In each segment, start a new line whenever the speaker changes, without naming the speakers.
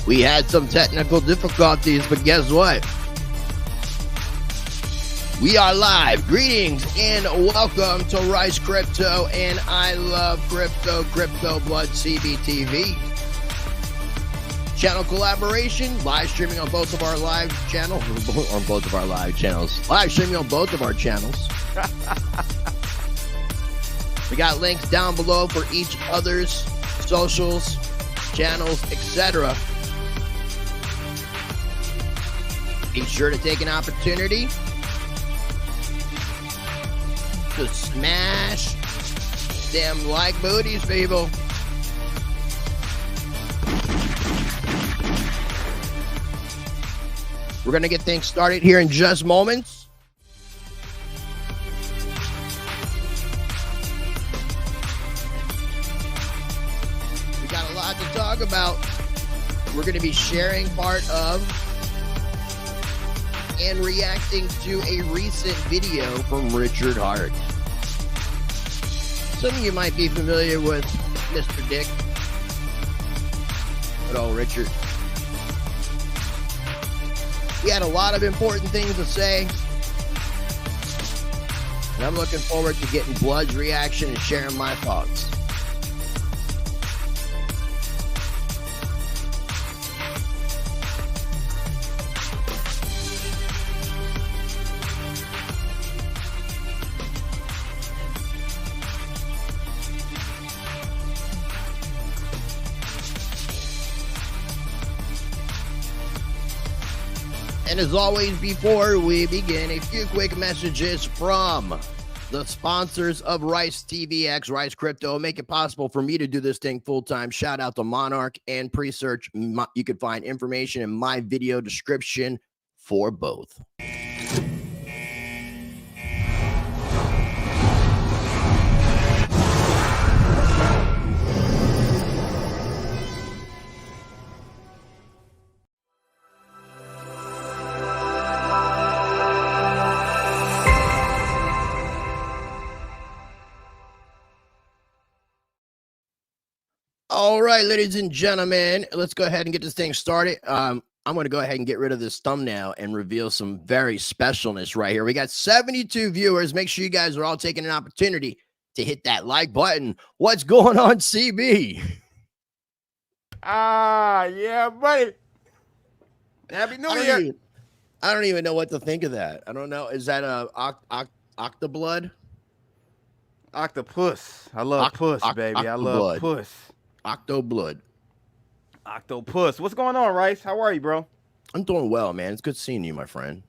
We had some technical difficulties, but guess what? We are live. Greetings and welcome to Rice Crypto and I Love Crypto, Crypto Blood CBTV. Channel collaboration, live streaming on both of our live channels, on both of our live channels. Live streaming on both of our channels. We got links down below for each other's socials, channels, etc. Be sure to take an opportunity to smash them like booties, people. We're going to get things started here in just moments. We got a lot to talk about. We're going to be sharing part of and reacting to a recent video from Richard Hart. Some of you might be familiar with Mr. Dick. Good old Richard. He had a lot of important things to say. And I'm looking forward to getting Blood's reaction and sharing my thoughts. And as always, before we begin, a few quick messages from the sponsors of Rice TVX, Rice Crypto, make it possible for me to do this thing full-time. Shout out to Monarch and Presearch. You can find information in my video description for both. All right, ladies and gentlemen, let's go ahead and get this thing started. I'm going to go ahead and get rid of this thumbnail and reveal some very specialness right here. We got 72 viewers. Make sure you guys are all taking an opportunity to hit that like button. What's going on, CB?
Yeah, buddy. Happy New Year.
I don't even know what to think of that. I don't know. Is that a octoblood?
Octopus. I love puss, baby. I love puss.
Octoblood.
Octopus. What's going on, Rice? How are you, bro?
I'm doing well, man. It's good seeing you, my friend.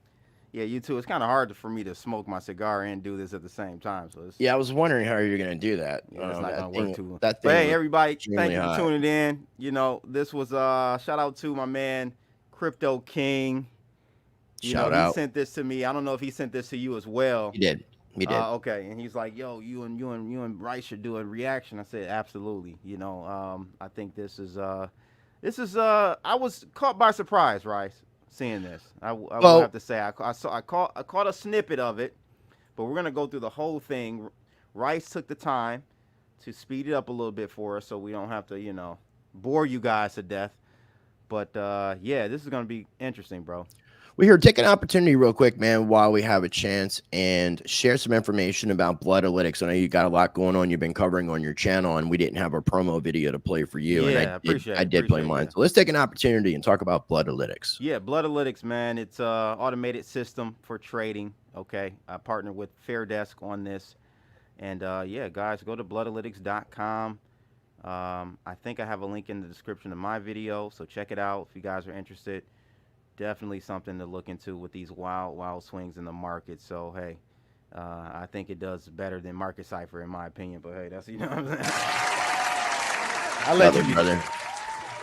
Yeah, you too. It's kind of hard for me to smoke my cigar and do this at the same time. So
yeah, I was wondering how you're going to do that.
Yeah, it's not going to work too.
But
hey, everybody, thank you for tuning in. You know, this was shout out to my man, Crypto King.
Shout out.
He sent this to me. I don't know if he sent this to you as well.
He did. He did.
Okay, and he's like, "Yo, you and Rice should do a reaction." I said, "Absolutely." You know, I think this is I was caught by surprise, Rice, seeing this. I will have to say I caught a snippet of it, but we're gonna go through the whole thing. Rice took the time to speed it up a little bit for us, so we don't have to, bore you guys to death. But yeah, this is gonna be interesting, bro.
We're here to take an opportunity real quick, man, while we have a chance and share some information about Bloodalytics. I know you got a lot going on. You've been covering on your channel, and we didn't have a promo video to play for you.
Yeah,
and I did play mine. So let's take an opportunity and talk about Bloodalytics.
Yeah, Bloodalytics, man. It's an automated system for trading. Okay, I partner with Fairdesk on this. And yeah, guys, go to bloodalytics.com. I think I have a link in the description of my video, so check it out if you guys are interested. Definitely something to look into with these wild swings in the market. So, hey, I think it does better than Market Cipher, in my opinion. But, hey, that's, what I'm saying.
I love it, brother.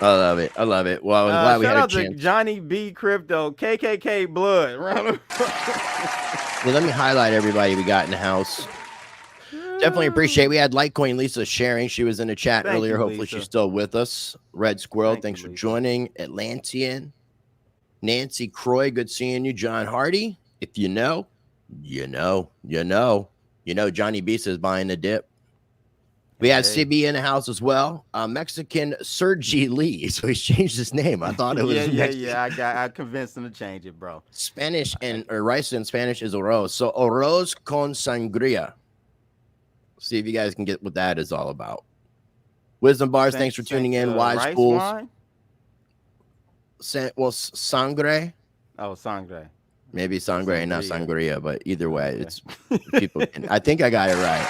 I love it. I love it. Well, I was glad we had a chance.
Shout out to Johnny B. Crypto, KKK Blood.
Well, let me highlight everybody we got in the house. Definitely appreciate it. We had Litecoin Lisa sharing. She was in the chat earlier. Hopefully she's still with us. Red Squirrel, thanks for joining. Atlantean. Nancy Croy, good seeing you. John Hardy, if you know, you know. Johnny B says buying the dip. We had CB in the house as well. Mexican Sergi Lee. So he's changed his name. I thought it was
I convinced him to change it, bro.
Spanish or rice in Spanish is arroz. So arroz con sangria. See if you guys can get what that is all about. Wisdom Bars, thanks for tuning in. Wise Fools.
Wine?
Sangre.
Oh, sangre.
Maybe sangre, not sangria, but either way, it's people. I think I got it right.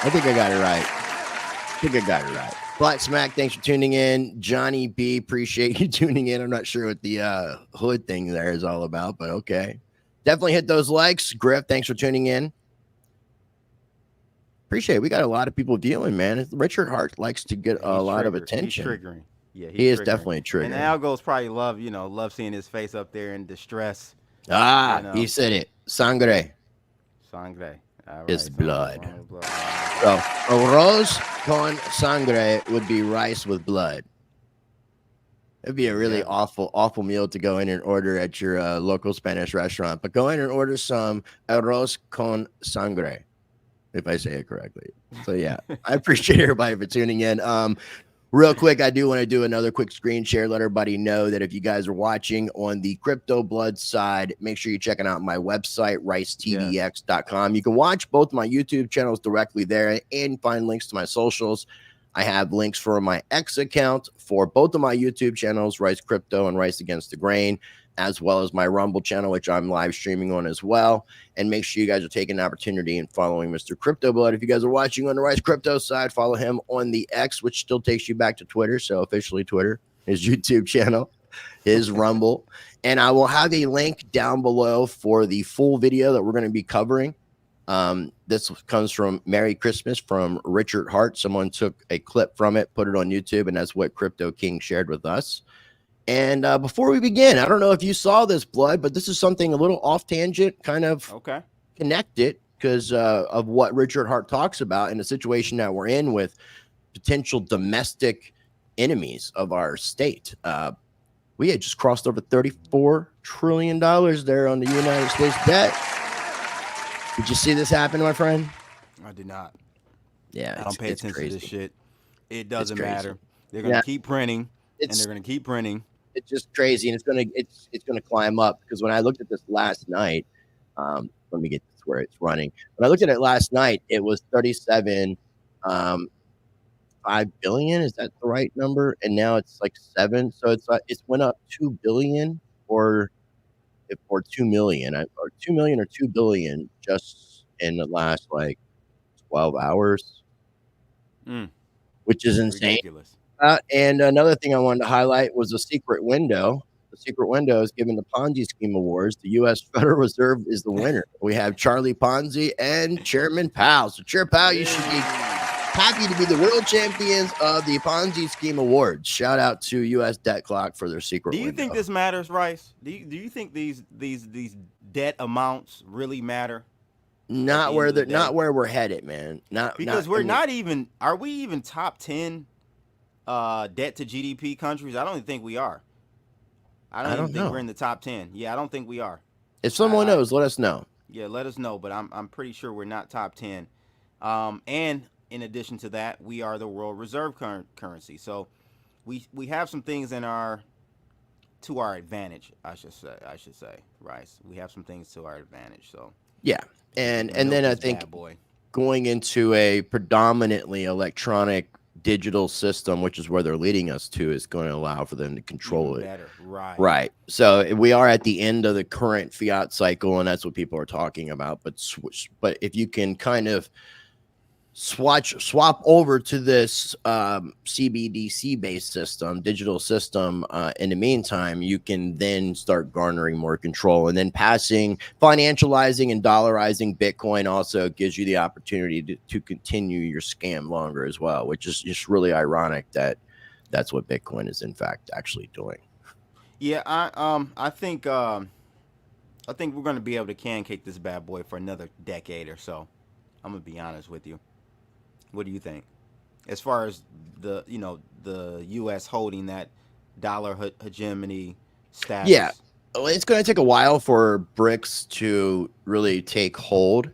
Black Smack, thanks for tuning in. Johnny B, appreciate you tuning in. I'm not sure what the hood thing there is all about, but okay. Definitely hit those likes. Griff, thanks for tuning in. Appreciate it. We got a lot of people dealing, man. Richard Hart likes to get a lot of attention.
He's triggering. Yeah,
he is definitely triggering.
And Algo's probably love seeing his face up there in distress.
He said it. Sangre.
Sangre. Right,
is blood. So, arroz con sangre would be rice with blood. It'd be a really awful meal to go in and order at your local Spanish restaurant. But go in and order some arroz con sangre, if I say it correctly. So, yeah, I appreciate everybody for tuning in. Real quick, I do want to do another quick screen share. Let everybody know that if you guys are watching on the Crypto Blood side, make sure you're checking out my website, ricetvx.com. You can watch both my YouTube channels directly there and find links to my socials. I have links for my X account for both of my YouTube channels, Rice Crypto and Rice Against the Grain, as well as my Rumble channel, which I'm live streaming on as well. And make sure you guys are taking an opportunity and following Mr. Crypto Blood. If you guys are watching on the Rice Crypto side, follow him on the X, which still takes you back to Twitter. So officially Twitter, his YouTube channel, his Rumble. And I will have a link down below for the full video that we're going to be covering. This comes from Merry Christmas from Richard Hart. Someone took a clip from it, put it on YouTube, and that's what Crypto King shared with us. And before we begin, I don't know if you saw this, Blood, but this is something a little off tangent, kind of connected because of what Richard Hart talks about in the situation that we're in with potential domestic enemies of our state. We had just crossed over $34 trillion there on the United States debt. Did you see this happen, my friend?
I did not.
Yeah,
I don't pay attention to this shit. It doesn't matter. They're going to keep printing, and they're going to keep printing.
It's just crazy, and it's gonna climb up because when I looked at this last night, let me get this where it's running. When I looked at it last night, it was 37.5 billion. Is that the right number? And now it's like 7. So it's went up 2 billion or 2 million or 2 million or 2 billion just in the last like 12 hours, which is insane. Ridiculous. And another thing I wanted to highlight was a secret window. The secret window is given the Ponzi scheme awards. The U.S. Federal Reserve is the winner. We have Charlie Ponzi and Chairman Powell. So, Chair Powell, you should be happy to be the world champions of the Ponzi scheme awards. Shout out to U.S. Debt Clock for their secret window.
Do you think this matters, Rice? Do you think these debt amounts really matter?
Not where we're headed, man.
Because we're not even. Are we even top 10? Debt to GDP countries? I don't even think we are. I don't even think we're in the top 10. Yeah, I don't think we are.
If someone knows, let us know.
Yeah, let us know. But I'm pretty sure we're not top 10. And in addition to that, we are the world reserve currency. So we have some things to our advantage. I should say, Rice. We have some things to our advantage. So
yeah, and then I think going into a predominantly electronic digital system, which is where they're leading us to, is going to allow for them to control it.
Better.
Right. So we are at the end of the current fiat cycle, and that's what people are talking about. But if you can kind of swap over to this CBDC based system, digital system, in the meantime, you can then start garnering more control, and then financializing and dollarizing Bitcoin also gives you the opportunity to continue your scam longer as well, which is just really ironic that that's what Bitcoin is in fact actually doing.
Yeah, I think we're going to be able to cake this bad boy for another decade or so. I'm going to be honest with you. What do you think? As far as the U.S. holding that dollar hegemony status?
Yeah, it's going to take a while for BRICS to really take hold.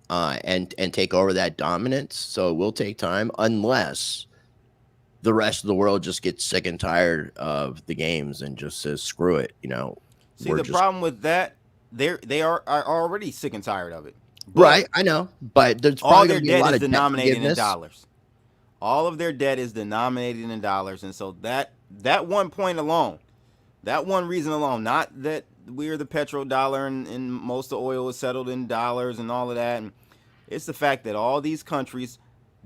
and take over that dominance. So it will take time, unless the rest of the world just gets sick and tired of the games and just says screw it.
See, the problem with that, they are already sick and tired of it. But
right. I know, but there's
all
probably
their
going to be a
debt
lot
is
of debt
denominated in
forgiveness.
dollars. All of their debt is denominated in dollars, and so that one point alone, that one reason alone, not that we're the petrodollar and most of oil is settled in dollars and all of that, and it's the fact that all these countries'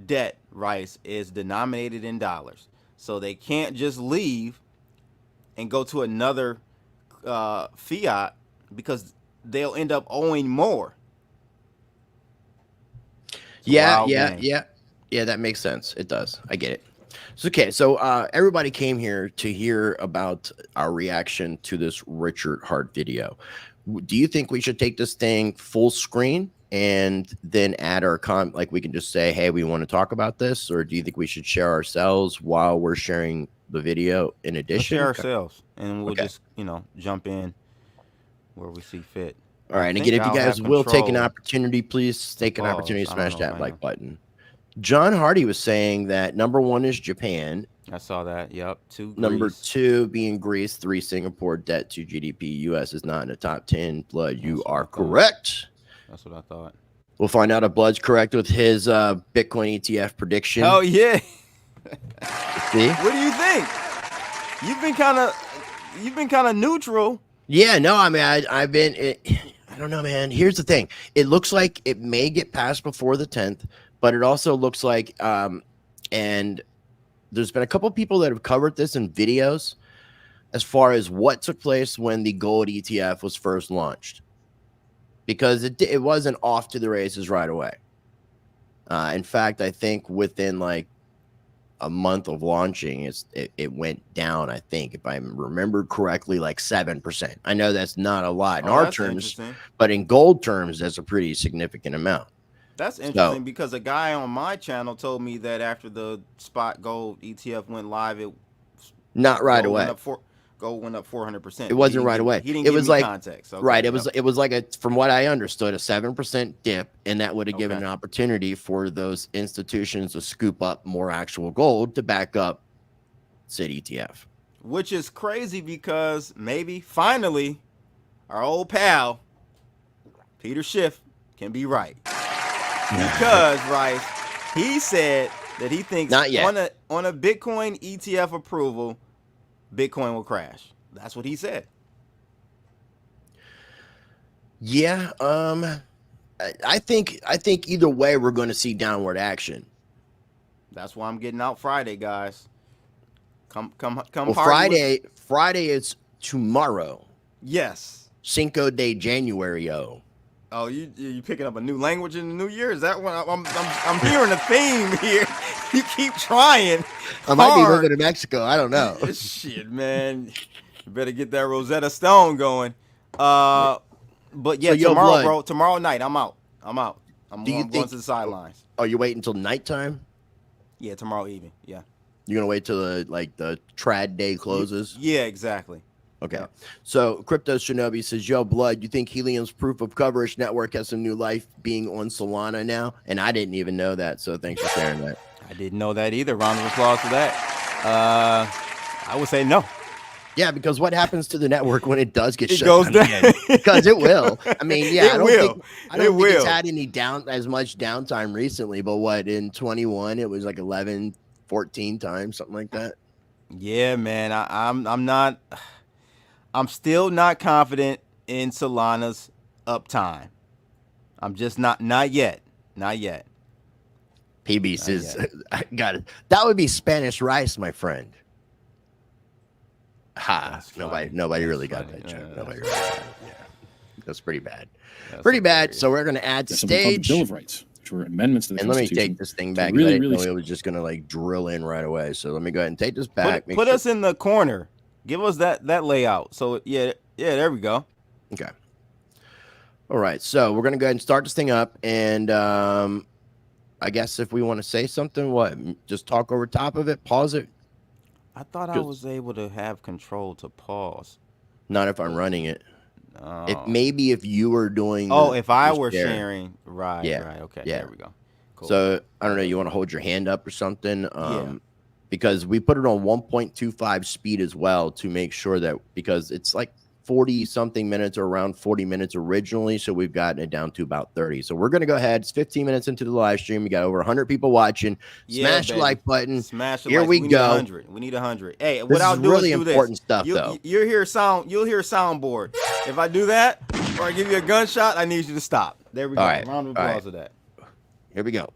debt, Rice, is denominated in dollars, so they can't just leave and go to another fiat because they'll end up owing more.
Yeah. That makes sense. It does. I get it. So everybody came here to hear about our reaction to this Richard Hart video. Do you think we should take this thing full screen and then add our like we can just say, hey, we want to talk about this? Or do you think we should share ourselves while we're sharing the video in addition?
Let's share ourselves, and we'll just, jump in where we see fit.
All right. And again, if you guys will take an opportunity, please take an opportunity to smash that like button. John Hardy was saying that number 1 is Japan.
I saw that. Yep. 2
Number 2 being Greece. 3 Singapore. Debt to GDP. U.S. is not in the top 10. Blood, you are correct.
That's what I thought.
We'll find out if Blood's correct with his Bitcoin ETF prediction.
Oh yeah.
See?
What do you think? You've been kind of neutral.
Yeah. No. I mean, I've been. I don't know, man. Here's the thing. It looks like it may get passed before the 10th. But it also looks like, and there's been a couple people that have covered this in videos as far as what took place when the gold ETF was first launched, because it wasn't off to the races right away. In fact, I think within like a month of launching, it went down. I think, if I remember correctly, like 7%. I know that's not a lot in our terms, but in gold terms, that's a pretty significant amount.
That's interesting because a guy on my channel told me that after the spot gold ETF went live, it
not right away.
Gold went up 400%.
It wasn't right away.
He didn't give me context. Okay,
right. It was like from what I understood, a 7% dip, and that would have given an opportunity for those institutions to scoop up more actual gold to back up said ETF.
Which is crazy because maybe finally our old pal Peter Schiff can be right. Because, Rice, he said that he thinks on a Bitcoin ETF approval, Bitcoin will crash. That's what he said.
Yeah, I think either way we're going to see downward action.
That's why I'm getting out Friday, guys. Come.
Well, Friday is tomorrow.
Yes.
Cinco de January.
Oh, you picking up a new language in the new year? Is that what I'm hearing a theme here? You keep trying.
I might be moving to Mexico. I don't know.
Shit, man. You better get that Rosetta Stone going. But yeah, so tomorrow, bro. Tomorrow night, I'm out. I'm going to the sidelines.
Oh, you wait until nighttime?
Yeah, tomorrow evening. Yeah.
You're gonna wait till the trad day closes?
Yeah, exactly.
Okay. Yeah. So Crypto Shinobi says, yo, Blood, you think Helium's proof of coverage network has some new life being on Solana now? And I didn't even know that, so thanks for sharing that.
I didn't know that either. Round of applause for that. I would say no.
Yeah, because what happens to the network when it does get shut
down
again? Because it will. I mean, yeah, I don't think it's had any as much downtime recently, but what, in 21 it was like 11, 14 times, something like that.
Yeah, man. I'm still not confident in Solana's uptime. I'm just not yet.
PB says, I got it. That would be Spanish rice, my friend. Ha! Nobody really got that joke. Nobody really got it. Yeah, that's pretty bad. Pretty bad. So we're gonna add to stage
Bill of Rights, which were amendments to the
Constitution. Let me take this thing back. Really, I didn't know it was just gonna like drill in right away. So let me go ahead and take this back.
Put us in the corner. Give us that layout. So yeah, there we go.
Okay. All right. So we're gonna go ahead and start this thing up, and I guess if we want to say something, just talk over top of it, pause it.
I thought I was able to have control to pause.
Not if I'm running it. If you were doing.
If I were sharing, right,
yeah,
right, okay,
yeah.
there we go. Cool.
So I don't know. You want to hold your hand up or something?
Yeah.
Because we put it on 1.25 speed as well to make sure that, because it's like 40 something minutes or around 40 minutes originally. So we've gotten it down to about 30. So we're going to go ahead. It's 15 minutes into the live stream. We got over 100 people watching. Smash the like button.
Smash the
Here
like.
we go.
We need 100. Hey,
this
what I'll do
really
is do
important
this.
Stuff, though.
You'll hear soundboard. If I do that or I give you a gunshot, I need you to stop. There we go.
Right.
Round of applause for that.
Here we go.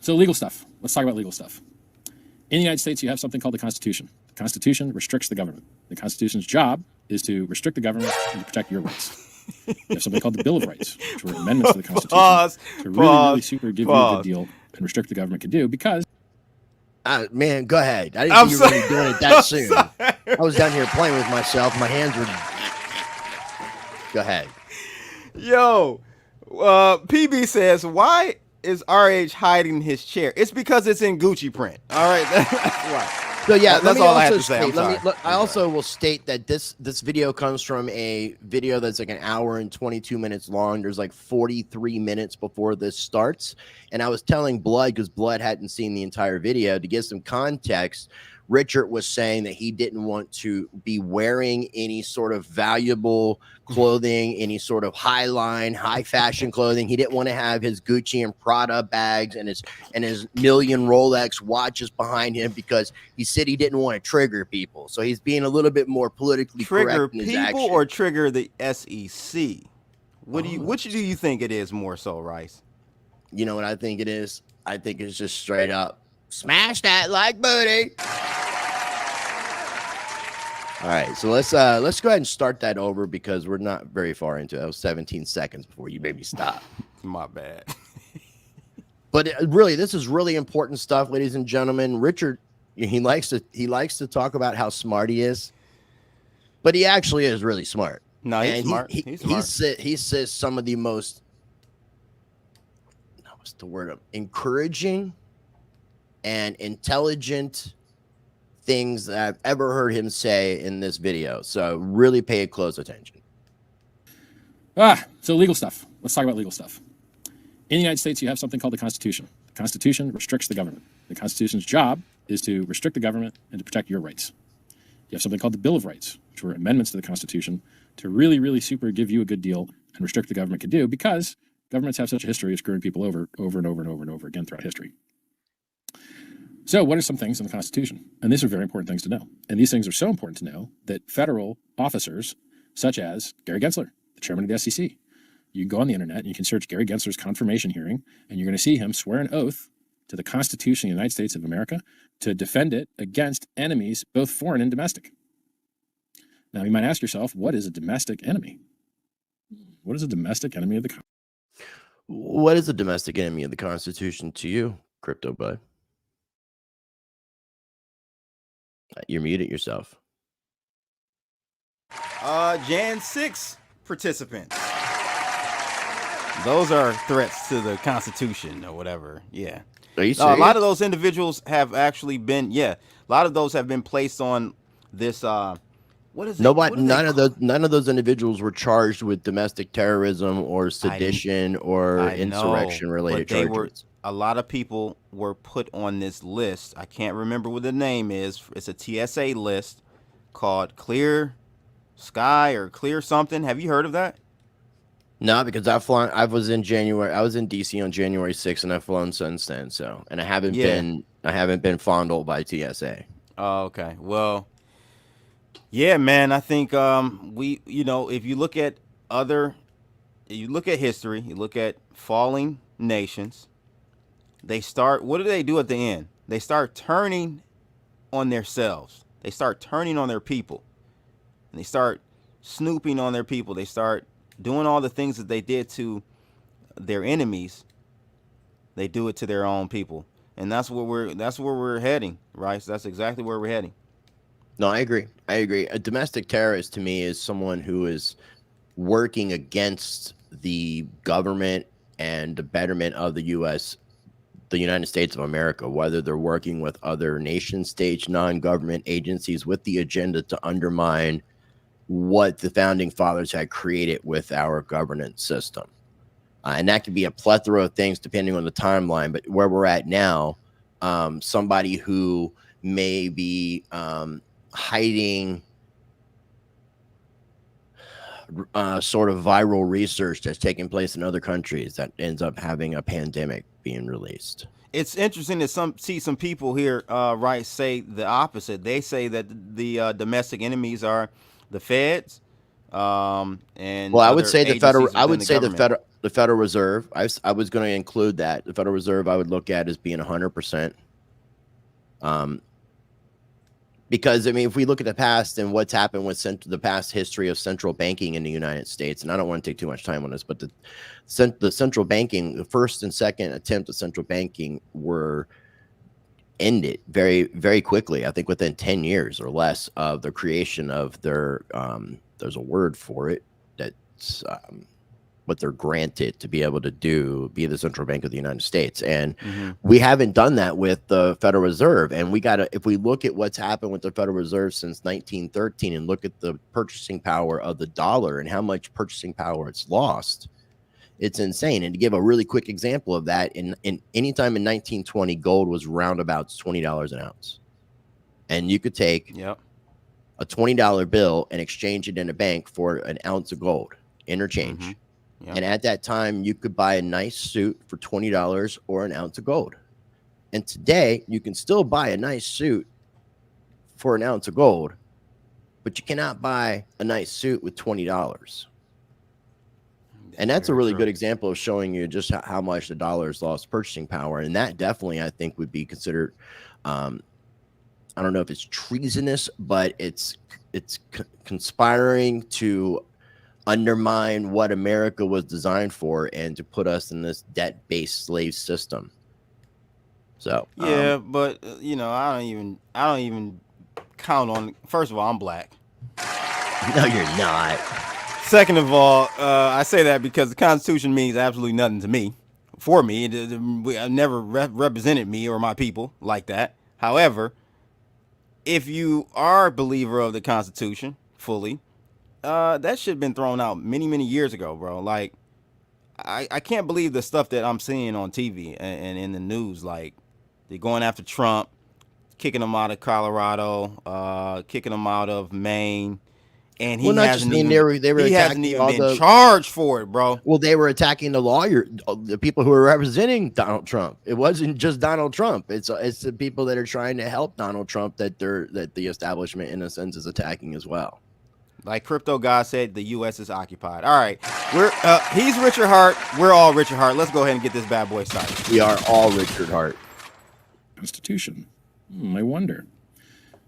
So legal stuff. Let's talk about legal stuff. In the United States, you have something called the Constitution. The Constitution restricts the government. The Constitution's job is to restrict the government and to protect your rights. You have something called the Bill of Rights, which were amendments to the Constitution to really super give you a good deal and restrict the government can do because.
Man, go ahead. I didn't think you were really doing it that soon. I was down here playing with myself. My hands were. Go ahead.
Yo, PB says, why is RH hiding his chair? It's because it's in Gucci print. All right, that's why.
So yeah,
that's all I have to say.
I also will state that this video comes from a video that's like an hour and 22 minutes long. There's like 43 minutes before this starts, and I was telling Blood, because Blood hadn't seen the entire video, to give some context. Richard was saying that he didn't want to be wearing any sort of valuable clothing, any sort of high line, high fashion clothing. He didn't want to have his Gucci and Prada bags and his million Rolex watches behind him, because he said he didn't want to trigger people. So he's being a little bit more politically correct in his action.
Trigger people or trigger the SEC? Which do you think it is more so, Rice?
You know what I think it is? I think it's just straight up smash that like booty. All right, so let's go ahead and start that over, because we're not very far into it. That was 17 seconds before you made me stop.
My bad.
But really, this is really important stuff, ladies and gentlemen. Richard, he likes to talk about how smart he is, but he actually is really smart.
No, he's smart. He's smart.
He says some of the most, what's the word, encouraging and intelligent things that I've ever heard him say in this video. So really pay close attention.
So legal stuff. Let's talk about legal stuff. In the United States, you have something called the Constitution. The Constitution restricts the government. The Constitution's job is to restrict the government and to protect your rights. You have something called the Bill of Rights, which were amendments to the Constitution to really super give you a good deal and restrict the government can do, because governments have such a history of screwing people over and over again throughout history. So what are some things in the Constitution? And these are very important things to know. And these things are so important to know that federal officers, such as Gary Gensler, the chairman of the SEC, you can go on the internet and you can search Gary Gensler's confirmation hearing, and you're going to see him swear an oath to the Constitution of the United States of America to defend it against enemies, both foreign and domestic. Now, you might ask yourself, what is a domestic enemy? What is a domestic enemy of the Constitution?
What is a domestic enemy of the Constitution to you, Crypto Bud? You're muted yourself.
Jan 6 participants. Those are threats to the Constitution or whatever. Yeah.
Are you serious?
A lot of those individuals have actually been, a lot of those have been placed on this, what is it?
None of those individuals were charged with domestic terrorism or sedition or insurrection related charges.
A lot of people were put on this list. I can't remember what the name is. It's a TSA list called Clear Sky or Clear something. Have you heard of that?
No, because I was in January. I was in DC on January 6th, and I've flown since then. So, and I haven't been fondled by TSA.
Oh, okay. Well, yeah, man. I think if you look at history, you look at falling nations. What do they do at the end? They start turning on themselves. They start turning on their people. And they start snooping on their people. They start doing all the things that they did to their enemies. They do it to their own people. And that's where we're heading, right? So that's exactly where we're heading.
No, I agree. A domestic terrorist to me is someone who is working against the government and the betterment of the United States of America, whether they're working with other nation states, non-government agencies with the agenda to undermine what the founding fathers had created with our governance system. And that could be a plethora of things depending on the timeline. But where we're at now, somebody who may be hiding sort of viral research that's taking place in other countries that ends up having a pandemic being released.
It's interesting to see some people here, right, say the opposite. They say that the domestic enemies are the feds, and
well, I would say the Federal Reserve. I was going to include that. The Federal Reserve I would look at as being 100%. Because, I mean, if we look at the past and what's happened with the past history of central banking in the United States, and I don't want to take too much time on this, but the central banking, the first and second attempt at central banking were ended very, very quickly. I think within 10 years or less of the creation of their, there's a word for it, that's what they're granted to be able to be the central bank of the United States. And we haven't done that with the Federal Reserve. And if we look at what's happened with the Federal Reserve since 1913 and look at the purchasing power of the dollar and how much purchasing power it's lost, it's insane. And to give a really quick example of that, in any time in 1920, gold was roundabouts $20 an ounce. And you could take a $20 bill and exchange it in a bank for an ounce of gold, interchange. Yep. And at that time, you could buy a nice suit for $20 or an ounce of gold. And today, you can still buy a nice suit for an ounce of gold, but you cannot buy a nice suit with $20. And that's a really good example of showing you just how much the dollar has lost purchasing power. And that definitely, I think, would be considered, I don't know if it's treasonous, but it's conspiring to undermine what America was designed for and to put us in this debt-based slave system. So
yeah, but you know, I don't even count on. First of all, I'm black.
No, you're not.
Second of all, I say that because the Constitution means absolutely nothing to me. For me, it never represented me or my people like that. However, if you are a believer of the Constitution fully, that should have been thrown out many years ago, bro. Like, I can't believe the stuff that I'm seeing on TV and in the news. Like, they're going after Trump, kicking him out of Colorado, kicking him out of Maine, and he hasn't even been charged for it, bro.
Well, they were attacking the people who were representing Donald Trump. It wasn't just Donald Trump. It's the people that are trying to help Donald Trump that the establishment, in a sense, is attacking as well.
Like Crypto God said, the U.S. is occupied. All right, he's Richard Hart. We're all Richard Hart. Let's go ahead and get this bad boy started.
We are all Richard Hart.
Constitution. I wonder.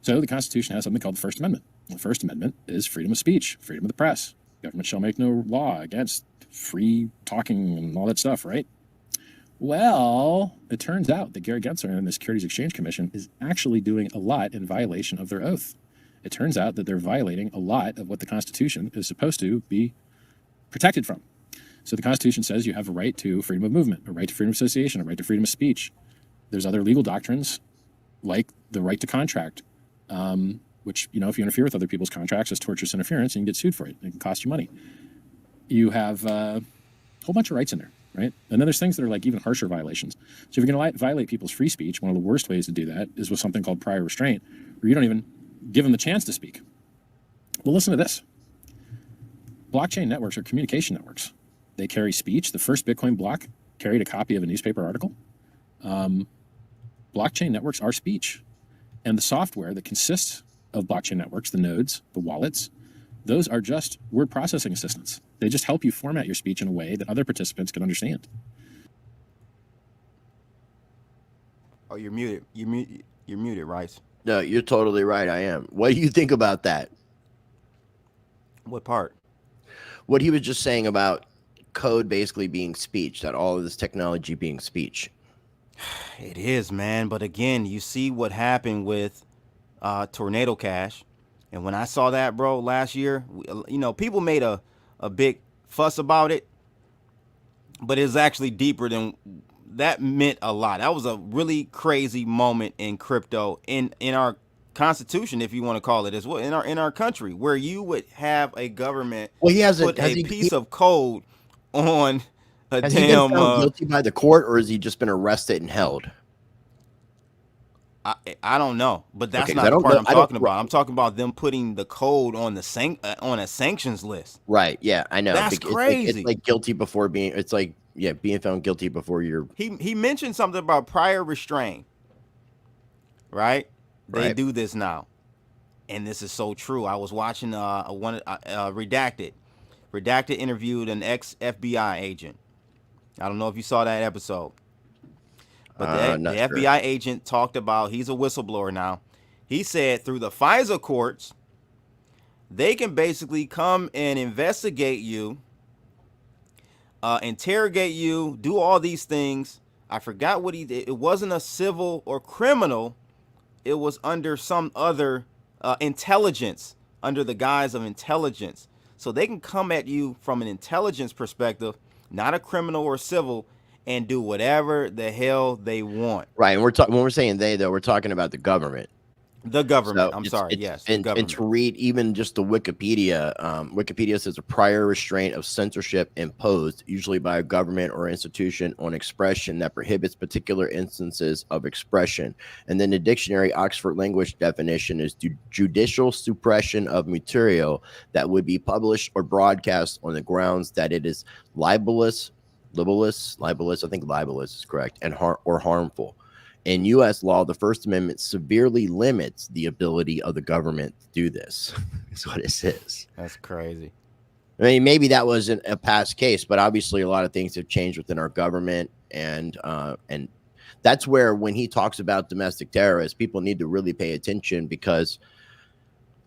So the Constitution has something called the First Amendment. The First Amendment is freedom of speech, freedom of the press. Government shall make no law against free talking and all that stuff, right? Well, it turns out that Gary Gensler and the Securities Exchange Commission is actually doing a lot in violation of their oath. It turns out that they're violating a lot of what the Constitution is supposed to be protected from. So the Constitution says you have a right to freedom of movement, a right to freedom of association, a right to freedom of speech. There's other legal doctrines like the right to contract, which, you know, if you interfere with other people's contracts, is tortious interference and you get sued for it. It can cost you money. You have a whole bunch of rights in there, right? And then there's things that are like even harsher violations. So if you're going to violate people's free speech, one of the worst ways to do that is with something called prior restraint, where you don't even give them the chance to speak. Well, listen to this. Blockchain networks are communication networks. They carry speech. The first Bitcoin block carried a copy of a newspaper article. Blockchain networks are speech. And the software that consists of blockchain networks, the nodes, the wallets, those are just word processing assistants. They just help you format your speech in a way that other participants can understand.
Oh, you're muted. You're muted, Rice.
No, you're totally right. I am. What do you think about that?
What part?
What he was just saying about code basically being speech, that all of this technology being speech.
It is, man. But again, you see what happened with Tornado Cash. And when I saw that, bro, last year, you know, people made a big fuss about it, but it's actually deeper than that. Meant a lot. That was a really crazy moment in crypto, in our constitution, if you want to call it as well, in our country, where you would have a government
Well, he hasn't.
put
Has
a
he?
piece of code on a
Has he been
damn.
found guilty by the court, or has he just been arrested and held?
I don't know, but that's
Okay, 'cause
not
I
the
don't
part
know-
I'm
I don't-
talking about. I'm talking about them putting the code on the on a sanctions list.
Right. Yeah, I know.
That's
It's like,
crazy.
it's like guilty before being. It's like being found guilty before you're.
He mentioned something about prior restraint. Right? They
Right.
do this now, and this is so true. I was watching Redacted. Redacted interviewed an ex FBI agent. I don't know if you saw that episode. But the
Not sure.
FBI agent talked about, he's a whistleblower now. He said through the FISA courts, they can basically come and investigate you, interrogate you, do all these things. I forgot what he did. It wasn't a civil or criminal. It was under some other intelligence, under the guise of intelligence. So they can come at you from an intelligence perspective, not a criminal or civil, and do whatever the hell they want.
Right, and when we're saying they, though, we're talking about the government.
The government.
So
I'm sorry. Yes. The
And
government.
to read even just the Wikipedia, Wikipedia says a prior restraint of censorship imposed, usually by a government or institution, on expression that prohibits particular instances of expression. And then the dictionary Oxford Language definition is judicial suppression of material that would be published or broadcast on the grounds that it is libelous, I think libelous is correct, and harmful. In U.S. law, the First Amendment severely limits the ability of the government to do this. Is what it says.
That's crazy.
I mean, maybe that wasn't a past case, but obviously a lot of things have changed within our government, and that's where when he talks about domestic terrorists, people need to really pay attention, because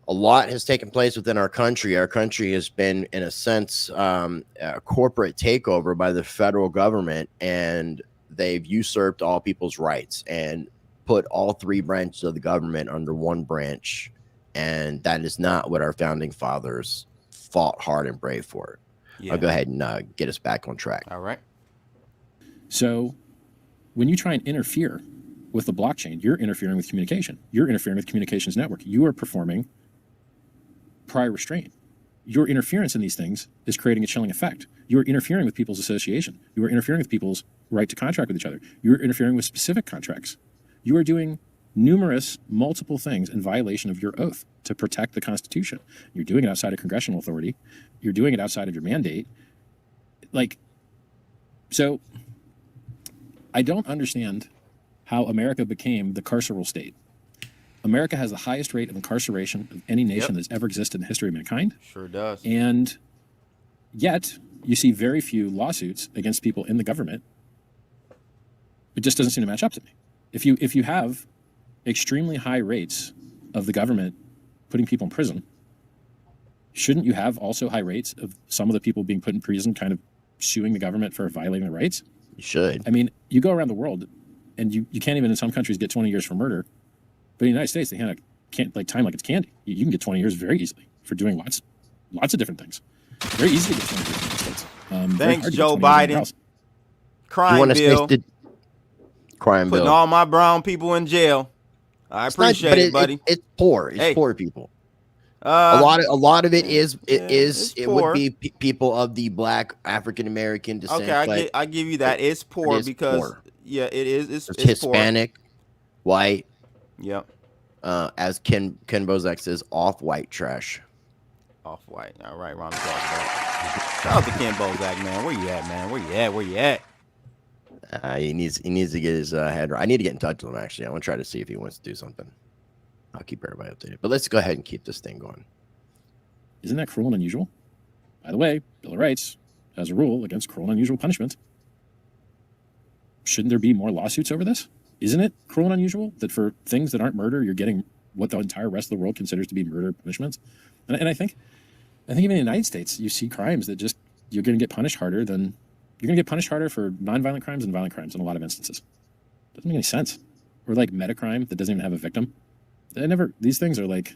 a lot has taken place within our country. Our country has been, in a sense, a corporate takeover by the federal government, and they've usurped all people's rights and put all three branches of the government under one branch. And that is not what our founding fathers fought hard and brave for.
Yeah.
I'll go ahead and get us back on track.
All right.
So when you try and interfere with the blockchain, you're interfering with communication. You're interfering with communications network. You are performing prior restraint. Your interference in these things is creating a chilling effect. You are interfering with people's association. You are interfering with people's right to contract with each other. You're interfering with specific contracts. You are doing multiple things in violation of your oath to protect the Constitution. You're doing it outside of congressional authority. You're doing it outside of your mandate. So I don't understand how America became the carceral state. America has the highest rate of incarceration of any nation that's ever existed in the history of mankind.
Sure does.
And yet you see very few lawsuits against people in the government. It just doesn't seem to match up to me. If you have extremely high rates of the government putting people in prison, shouldn't you have also high rates of some of the people being put in prison kind of suing the government for violating their rights?
You should.
I mean, you go around the world and you can't even in some countries get 20 years for murder. But in the United States, they can't like time like it's candy. You can get 20 years very easily for doing lots of different things. Very easy to get 20 years in the United States.
Thanks, Joe Biden. Crime bill.
Crime
Putting
bill.
all my brown people in jail. I appreciate it, buddy.
It's poor. It's poor people. A lot of it is it would be people of the Black African American descent.
Okay, I give you that. It's poor because poor. Yeah, it is. It's
Hispanic,
poor.
White.
Yep.
As Ken Bozak says, off-white trash.
Off-white. All right, Ron. Shout out to Ken Bozak, man. Where you at, man? Where you at?
He needs to get his head right. I need to get in touch with him, actually. I want to try to see if he wants to do something. I'll keep everybody updated. But let's go ahead and keep this thing going.
Isn't that cruel and unusual? By the way, Bill of Rights has a rule against cruel and unusual punishment. Shouldn't there be more lawsuits over this? Isn't it cruel and unusual that for things that aren't murder, you're getting what the entire rest of the world considers to be murder punishments? And I think even in the United States, you see crimes that just you're going to get punished harder for nonviolent crimes and violent crimes in a lot of instances. Doesn't make any sense. Or like metacrime that doesn't even have a victim. These things are like,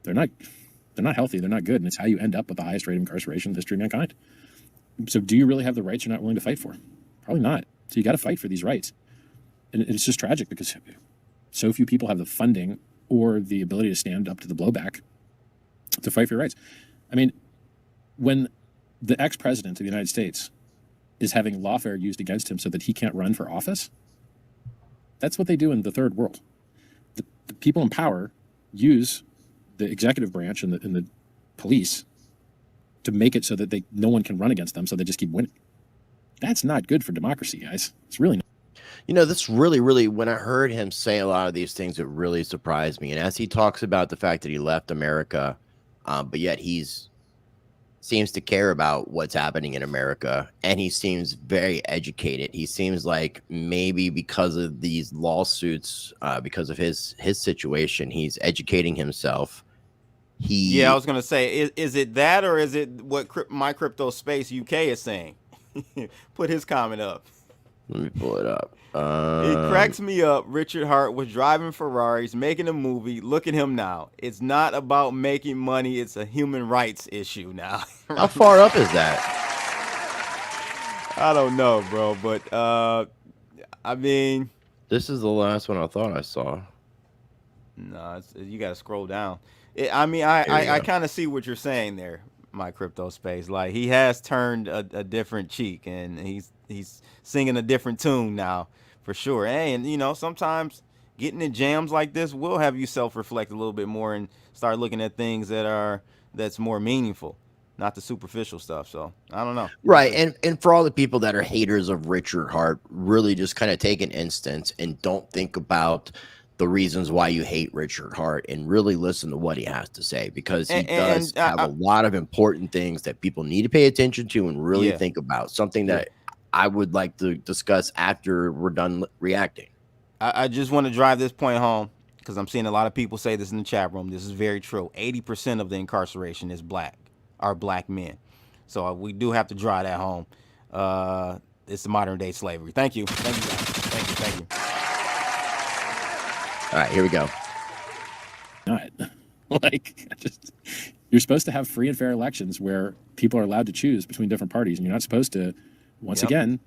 they're not healthy. They're not good. And it's how you end up with the highest rate of incarceration in the history of mankind. So do you really have the rights you're not willing to fight for? Probably not. So you got to fight for these rights. And it's just tragic because so few people have the funding or the ability to stand up to the blowback to fight for your rights. I mean, when the ex-president of the United States is having lawfare used against him so that he can't run for office, that's what they do in the third world. The people in power use the executive branch and the police to make it so that no one can run against them, so they just keep winning. That's not good for democracy, guys. It's really not.
You know, this really, when I heard him say a lot of these things, it really surprised me. And as he talks about the fact that he left America, but yet seems to care about what's happening in America, and he seems very educated. He seems like maybe because of these lawsuits, because of his situation, he's educating himself.
Yeah, I was gonna say, is it that, or is it what My Crypto Space UK is saying? Put his comment up.
Let me pull it up.
It cracks me up. Richard Hart was driving Ferraris, making a movie. Look at him now. It's not about making money. It's a human rights issue now.
How far up is that?
I don't know, bro. But I mean,
this is the last one I thought I saw.
No, you got to scroll down. I kind of see what you're saying there, My Crypto Space. Like, he has turned a different cheek, and he's singing a different tune now, for sure. And you know, sometimes getting in jams like this will have you self-reflect a little bit more and start looking at things that's more meaningful, not the superficial stuff. So I don't know.
Right. And for all the people that are haters of Richard Hart, really just kind of take an instance and don't think about the reasons why you hate Richard Hart and really listen to what he has to say, because he does have a lot of important things that people need to pay attention to and really think about. Something that I would like to discuss after we're done reacting.
I just want to drive this point home, because I'm seeing a lot of people say this in the chat room. This is very true. 80% of the incarceration is black men. So we do have to drive that home. It's the modern day slavery. Thank you. Thank you, guys. Thank you.
All right, here we go.
You're supposed to have free and fair elections where people are allowed to choose between different parties, and you're not supposed to, once again,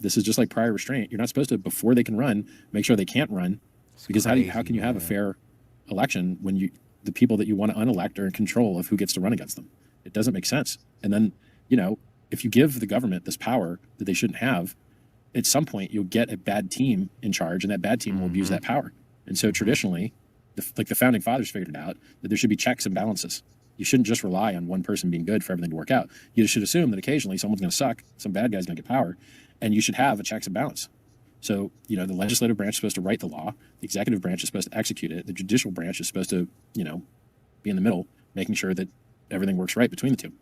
this is just like prior restraint. You're not supposed to, before they can run, make sure they can't run, because how can you have a fair election when the people that you want to unelect are in control of who gets to run against them? It doesn't make sense. And then, you know, if you give the government this power that they shouldn't have, at some point you'll get a bad team in charge, and that bad team will abuse that power. And so traditionally, the founding fathers figured it out, that there should be checks and balances. You shouldn't just rely on one person being good for everything to work out. You should assume that occasionally someone's going to suck, some bad guy's going to get power, and you should have a checks and balance. So, you know, the legislative branch is supposed to write the law, the executive branch is supposed to execute it, the judicial branch is supposed to, you know, be in the middle, making sure that everything works right between the two.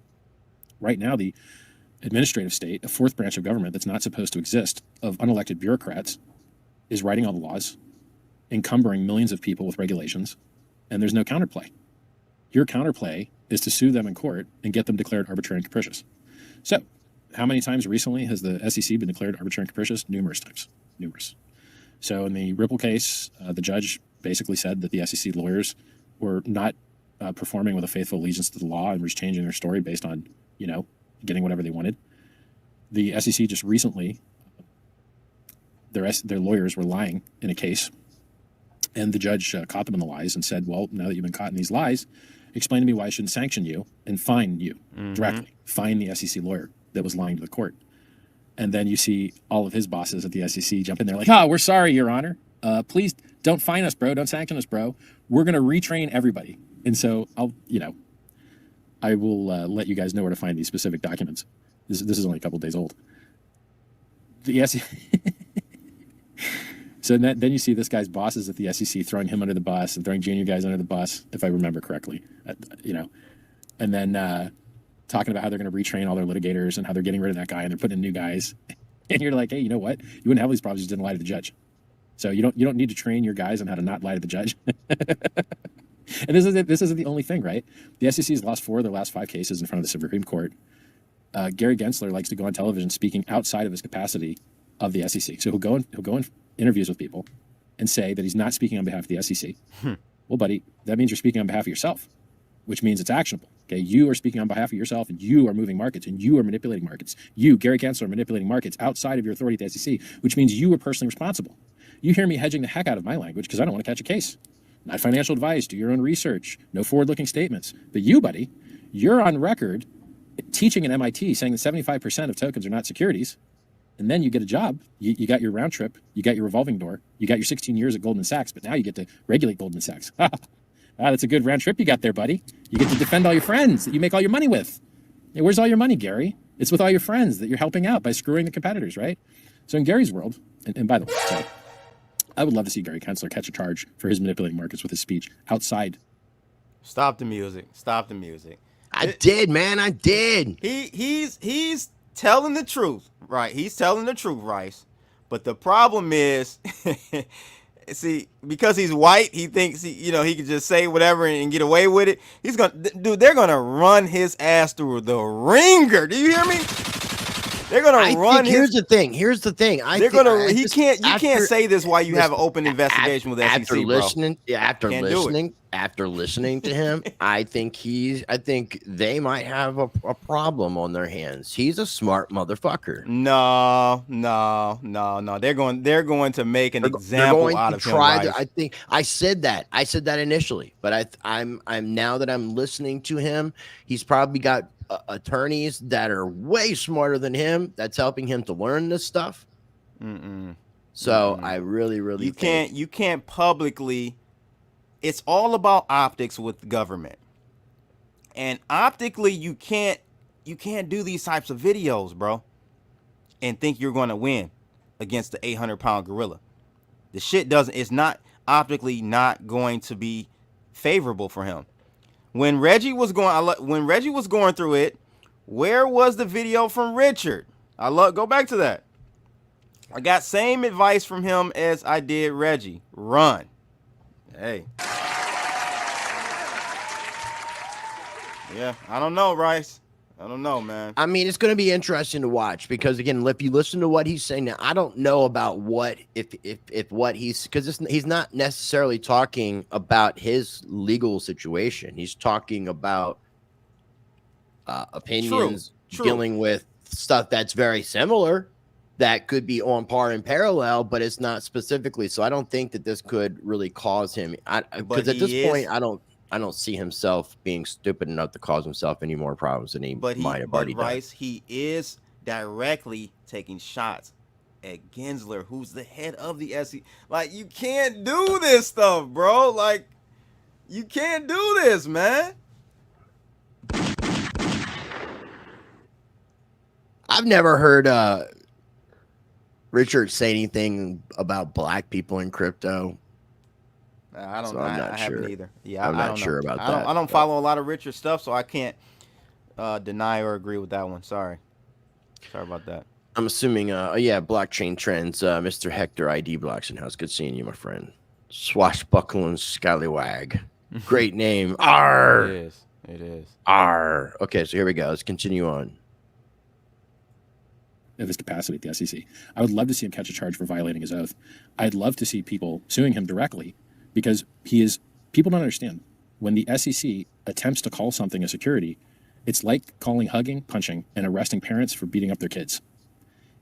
Right now, the administrative state, a fourth branch of government that's not supposed to exist, of unelected bureaucrats, is writing all the laws, encumbering millions of people with regulations, and there's no counterplay. Your counterplay is to sue them in court and get them declared arbitrary and capricious. So, how many times recently has the SEC been declared arbitrary and capricious? Numerous times. Numerous. So in the Ripple case, the judge basically said that the SEC lawyers were not performing with a faithful allegiance to the law and was changing their story based on, you know, getting whatever they wanted. The SEC just recently, their lawyers were lying in a case, and the judge caught them in the lies and said, well, now that you've been caught in these lies, explain to me why I shouldn't sanction you and fine you directly. Fine the SEC lawyer that was lying to the court. And then you see all of his bosses at the SEC jump in there like, we're sorry, Your Honor. Please don't fine us, bro. Don't sanction us, bro. We're going to retrain everybody. And so I will let you guys know where to find these specific documents. This is only a couple days old. The SEC... So then you see this guy's bosses at the SEC throwing him under the bus and throwing junior guys under the bus, if I remember correctly, you know, and then talking about how they're going to retrain all their litigators and how they're getting rid of that guy and they're putting in new guys. And you're like, hey, you know what? You wouldn't have these problems if you didn't lie to the judge. So you don't need to train your guys on how to not lie to the judge. And this isn't the only thing, right? The SEC has lost 4 of their last 5 cases in front of the Supreme Court. Gary Gensler likes to go on television speaking outside of his capacity of the SEC. So he'll go in interviews with people and say that he's not speaking on behalf of the SEC. Well, buddy, that means you're speaking on behalf of yourself, which means it's actionable. Okay, you are speaking on behalf of yourself, and you are moving markets, and you are manipulating markets. You, Gary Gensler, are manipulating markets outside of your authority at the SEC, which means you are personally responsible. You hear me hedging the heck out of my language because I don't want to catch a case. Not financial advice. Do your own research. No forward-looking statements. But you, buddy, you're on record teaching at MIT saying that 75% of tokens are not securities. And then you get a job. You got your round trip. You got your revolving door. You got your 16 years at Goldman Sachs. But now you get to regulate Goldman Sachs. That's a good round trip you got there, buddy. You get to defend all your friends that you make all your money with. Hey, where's all your money, Gary? It's with all your friends that you're helping out by screwing the competitors, right? So in Gary's world, and by the way, sorry, I would love to see Gary Kensler catch a charge for his manipulating markets with his speech outside.
Stop the music. Stop the music.
I did, man. I did.
He's telling the truth, right? He's telling the truth, Rice. But the problem is, see, because he's white, he thinks he can just say whatever and get away with it. They're gonna run his ass through the ringer. Do you hear me? They're gonna run.
Here's the thing. You
can't say this while you have an open investigation with SEC,
After listening to him, I think they might have a problem on their hands. He's a smart motherfucker.
No. They're going to make an example out of him.
I think I said that initially, but I'm now that I'm listening to him, he's probably got attorneys that are way smarter than him that's helping him to learn this stuff. So I really
you can't publicly. It's all about optics with the government, and optically you can't do these types of videos, bro, and think you're going to win against the 800-pound gorilla. The shit it's not optically not going to be favorable for him. When Reggie was going through it, where was the video from Richard? Go back to that. I got same advice from him as I did Reggie. Run. Hey. Yeah, I don't know, Rice. I don't know, man.
I mean, it's going to be interesting to watch because, again, if you listen to what he's saying now, I don't know about he's not necessarily talking about his legal situation. He's talking about opinions dealing with stuff that's very similar that could be on par and parallel, but it's not specifically. So I don't think that this could really cause him. Because at this point, I don't see himself being stupid enough to cause himself any more problems than he might have already done.
Rice, he is directly taking shots at Gensler, who's the head of the SEC. Like, you can't do this stuff, bro. Like, you can't do this, man.
I've never heard Richard say anything about black people in crypto.
I don't know. I haven't either. Yeah,
I'm not sure about that.
I don't follow a lot of Richard stuff, so I can't deny or agree with that one. Sorry about that.
I'm assuming, blockchain trends. Mr. Hector ID Blockchain House. Good seeing you, my friend. Swashbuckling Scallywag. Great name. Arr.
It is.
Arr. Okay, so here we go. Let's continue on.
Of his capacity at the SEC. I would love to see him catch a charge for violating his oath. I'd love to see people suing him directly because people don't understand. When the SEC attempts to call something a security, it's like calling hugging, punching, and arresting parents for beating up their kids.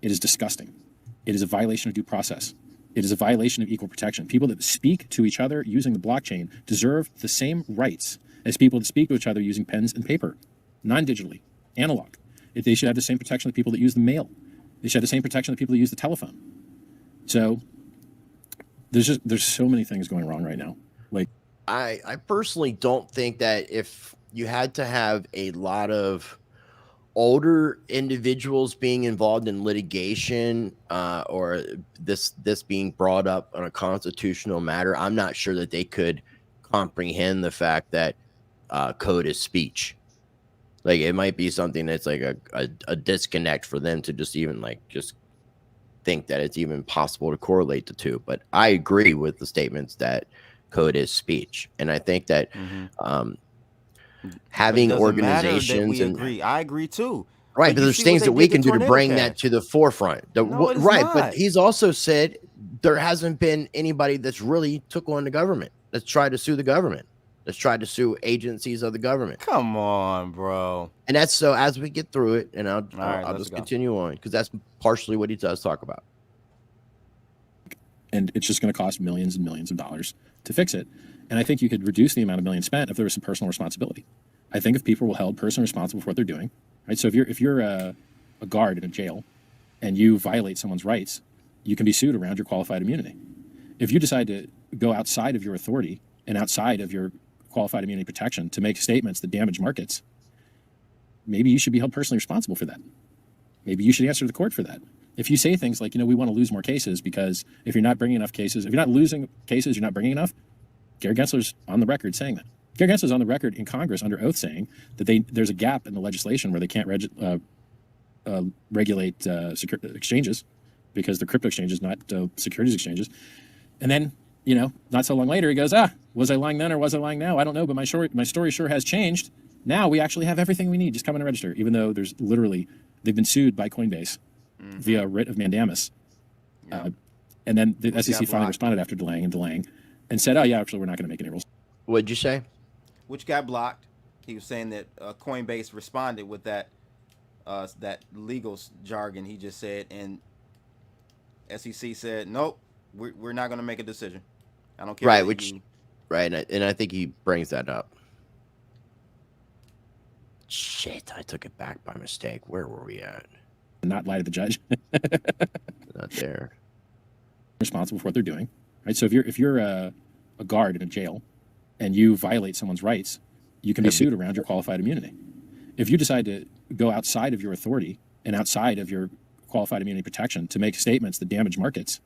It is disgusting. It is a violation of due process. It is a violation of equal protection. People that speak to each other using the blockchain deserve the same rights as people that speak to each other using pens and paper, non-digitally, analog. They should have the same protection of people that use the mail. They should have the same protection of people that use the telephone. So there's so many things going wrong right now. Like,
I personally don't think that if you had to have a lot of older individuals being involved in litigation or this being brought up on a constitutional matter, I'm not sure that they could comprehend the fact that code is speech. Like, it might be something that's like a disconnect for them to just think that it's even possible to correlate the two. But I agree with the statements that code is speech. And I think that having organizations
I agree too.
Right, but there's things that we can do to bring that to the forefront. But he's also said there hasn't been anybody that's really took on the government, that's tried to sue the government. Let's try to sue agencies of the government.
Come on, bro.
And that's so as we get through it, and I'll just continue on because that's partially what he does talk about.
And it's just going to cost millions and millions of dollars to fix it. And I think you could reduce the amount of millions spent if there was some personal responsibility. I think if people were held personally responsible for what they're doing, right? So if you're a guard in a jail and you violate someone's rights, you can be sued around your qualified immunity. If you decide to go outside of your authority and outside of your qualified immunity protection to make statements that damage markets, maybe you should be held personally responsible for that. Maybe you should answer to the court for that. If you say things like, we want to lose more cases because if you're not bringing enough cases, if you're not losing cases, you're not bringing enough, Gary Gensler's on the record saying that. Gary Gensler's on the record in Congress under oath saying that there's a gap in the legislation where they can't regulate exchanges because they're crypto exchanges, not securities exchanges. And then, not so long later, he goes, was I lying then or was I lying now? I don't know, but my story sure has changed. Now we actually have everything we need. Just come in and register, even though there's literally, they've been sued by Coinbase via writ of mandamus. And then the SEC finally responded after delaying and said, actually, we're not going to make any rules.
What'd you say?
Which got blocked. He was saying that Coinbase responded with that legal jargon he just said, and SEC said, nope, we're not going to make a decision. I don't care.
Right, and I think he brings that up. Shit, I took it back by mistake. Where were we at?
Not lie to the judge.
Not there.
Responsible for what they're doing, right? So if you're a guard in a jail and you violate someone's rights, you can be sued around your qualified immunity. If you decide to go outside of your authority and outside of your qualified immunity protection to make statements that damage markets,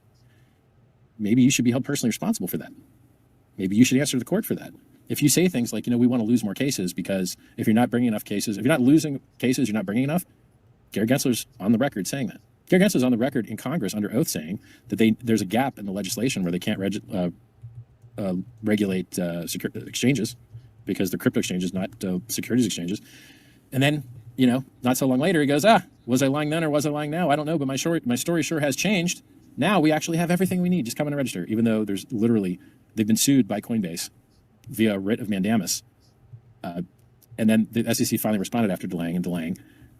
maybe you should be held personally responsible for that. Maybe you should answer to the court for that. If you say things like, we want to lose more cases because if you're not bringing enough cases, if you're not losing cases, you're not bringing enough, Gary Gensler's on the record saying that. Gary Gensler's on the record in Congress under oath saying that there's a gap in the legislation where they can't regulate exchanges because they're crypto exchanges, not securities exchanges. And then, not so long later, he goes, was I lying then or was I lying now? I don't know, but my story sure has changed. Now we actually have everything we need. Just come in and register, even though there's literally, they've been sued by Coinbase via writ of mandamus. And then the SEC finally responded after delaying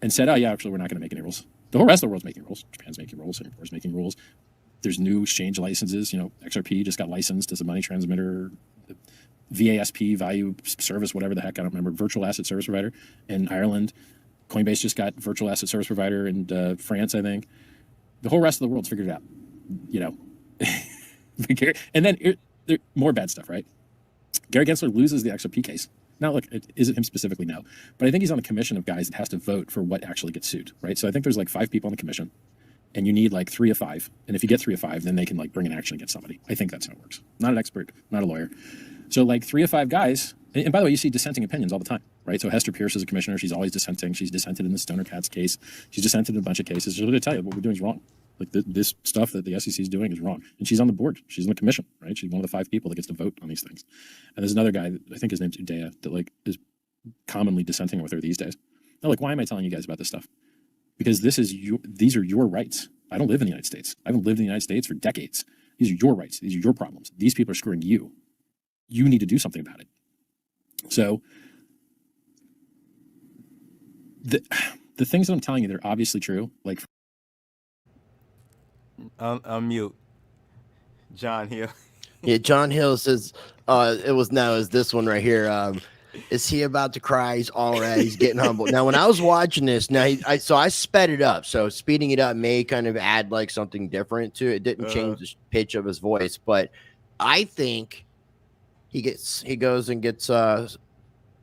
and said, actually, we're not going to make any rules. The whole rest of the world's making rules. Japan's making rules. Singapore's making rules. There's new exchange licenses. XRP just got licensed as a money transmitter. VASP, value service, whatever the heck, I don't remember. Virtual asset service provider in Ireland. Coinbase just got virtual asset service provider in France, I think. The whole rest of the world's figured it out. And then there more bad stuff, right? Gary Gensler loses the XRP case. Now, look, is it him specifically? No. But I think he's on the commission of guys that has to vote for what actually gets sued, right? So I think there's like 5 people on the commission, and you need like 3 of 5. And if you get 3 of 5, then they can like bring an action against somebody. I think that's how it works. Not an expert, not a lawyer. So like 3 of 5 guys, and by the way, you see dissenting opinions all the time, right? So Hester Pierce is a commissioner. She's always dissenting. She's dissented in the Stoner Cats case. She's dissented in a bunch of cases. She's going to tell you what we're doing is wrong. Like this stuff that the SEC is doing is wrong. And she's on the board. She's on the commission, right? She's one of the 5 people that gets to vote on these things. And there's another guy, I think his name's Udaya, that like is commonly dissenting with her these days. Now, like, why am I telling you guys about this stuff? Because these are your rights. I don't live in the United States. I haven't lived in the United States for decades. These are your rights. These are your problems. These people are screwing you. You need to do something about it. So the things that I'm telling you, they're obviously true. Like,
unmute John Hill.
Yeah, John Hill says is this one right here. Is he about to cry? He's all right. He's getting humble. Now, when I was watching this, I sped it up. So speeding it up may kind of add like something different to it. It didn't change the pitch of his voice, but I think he goes and gets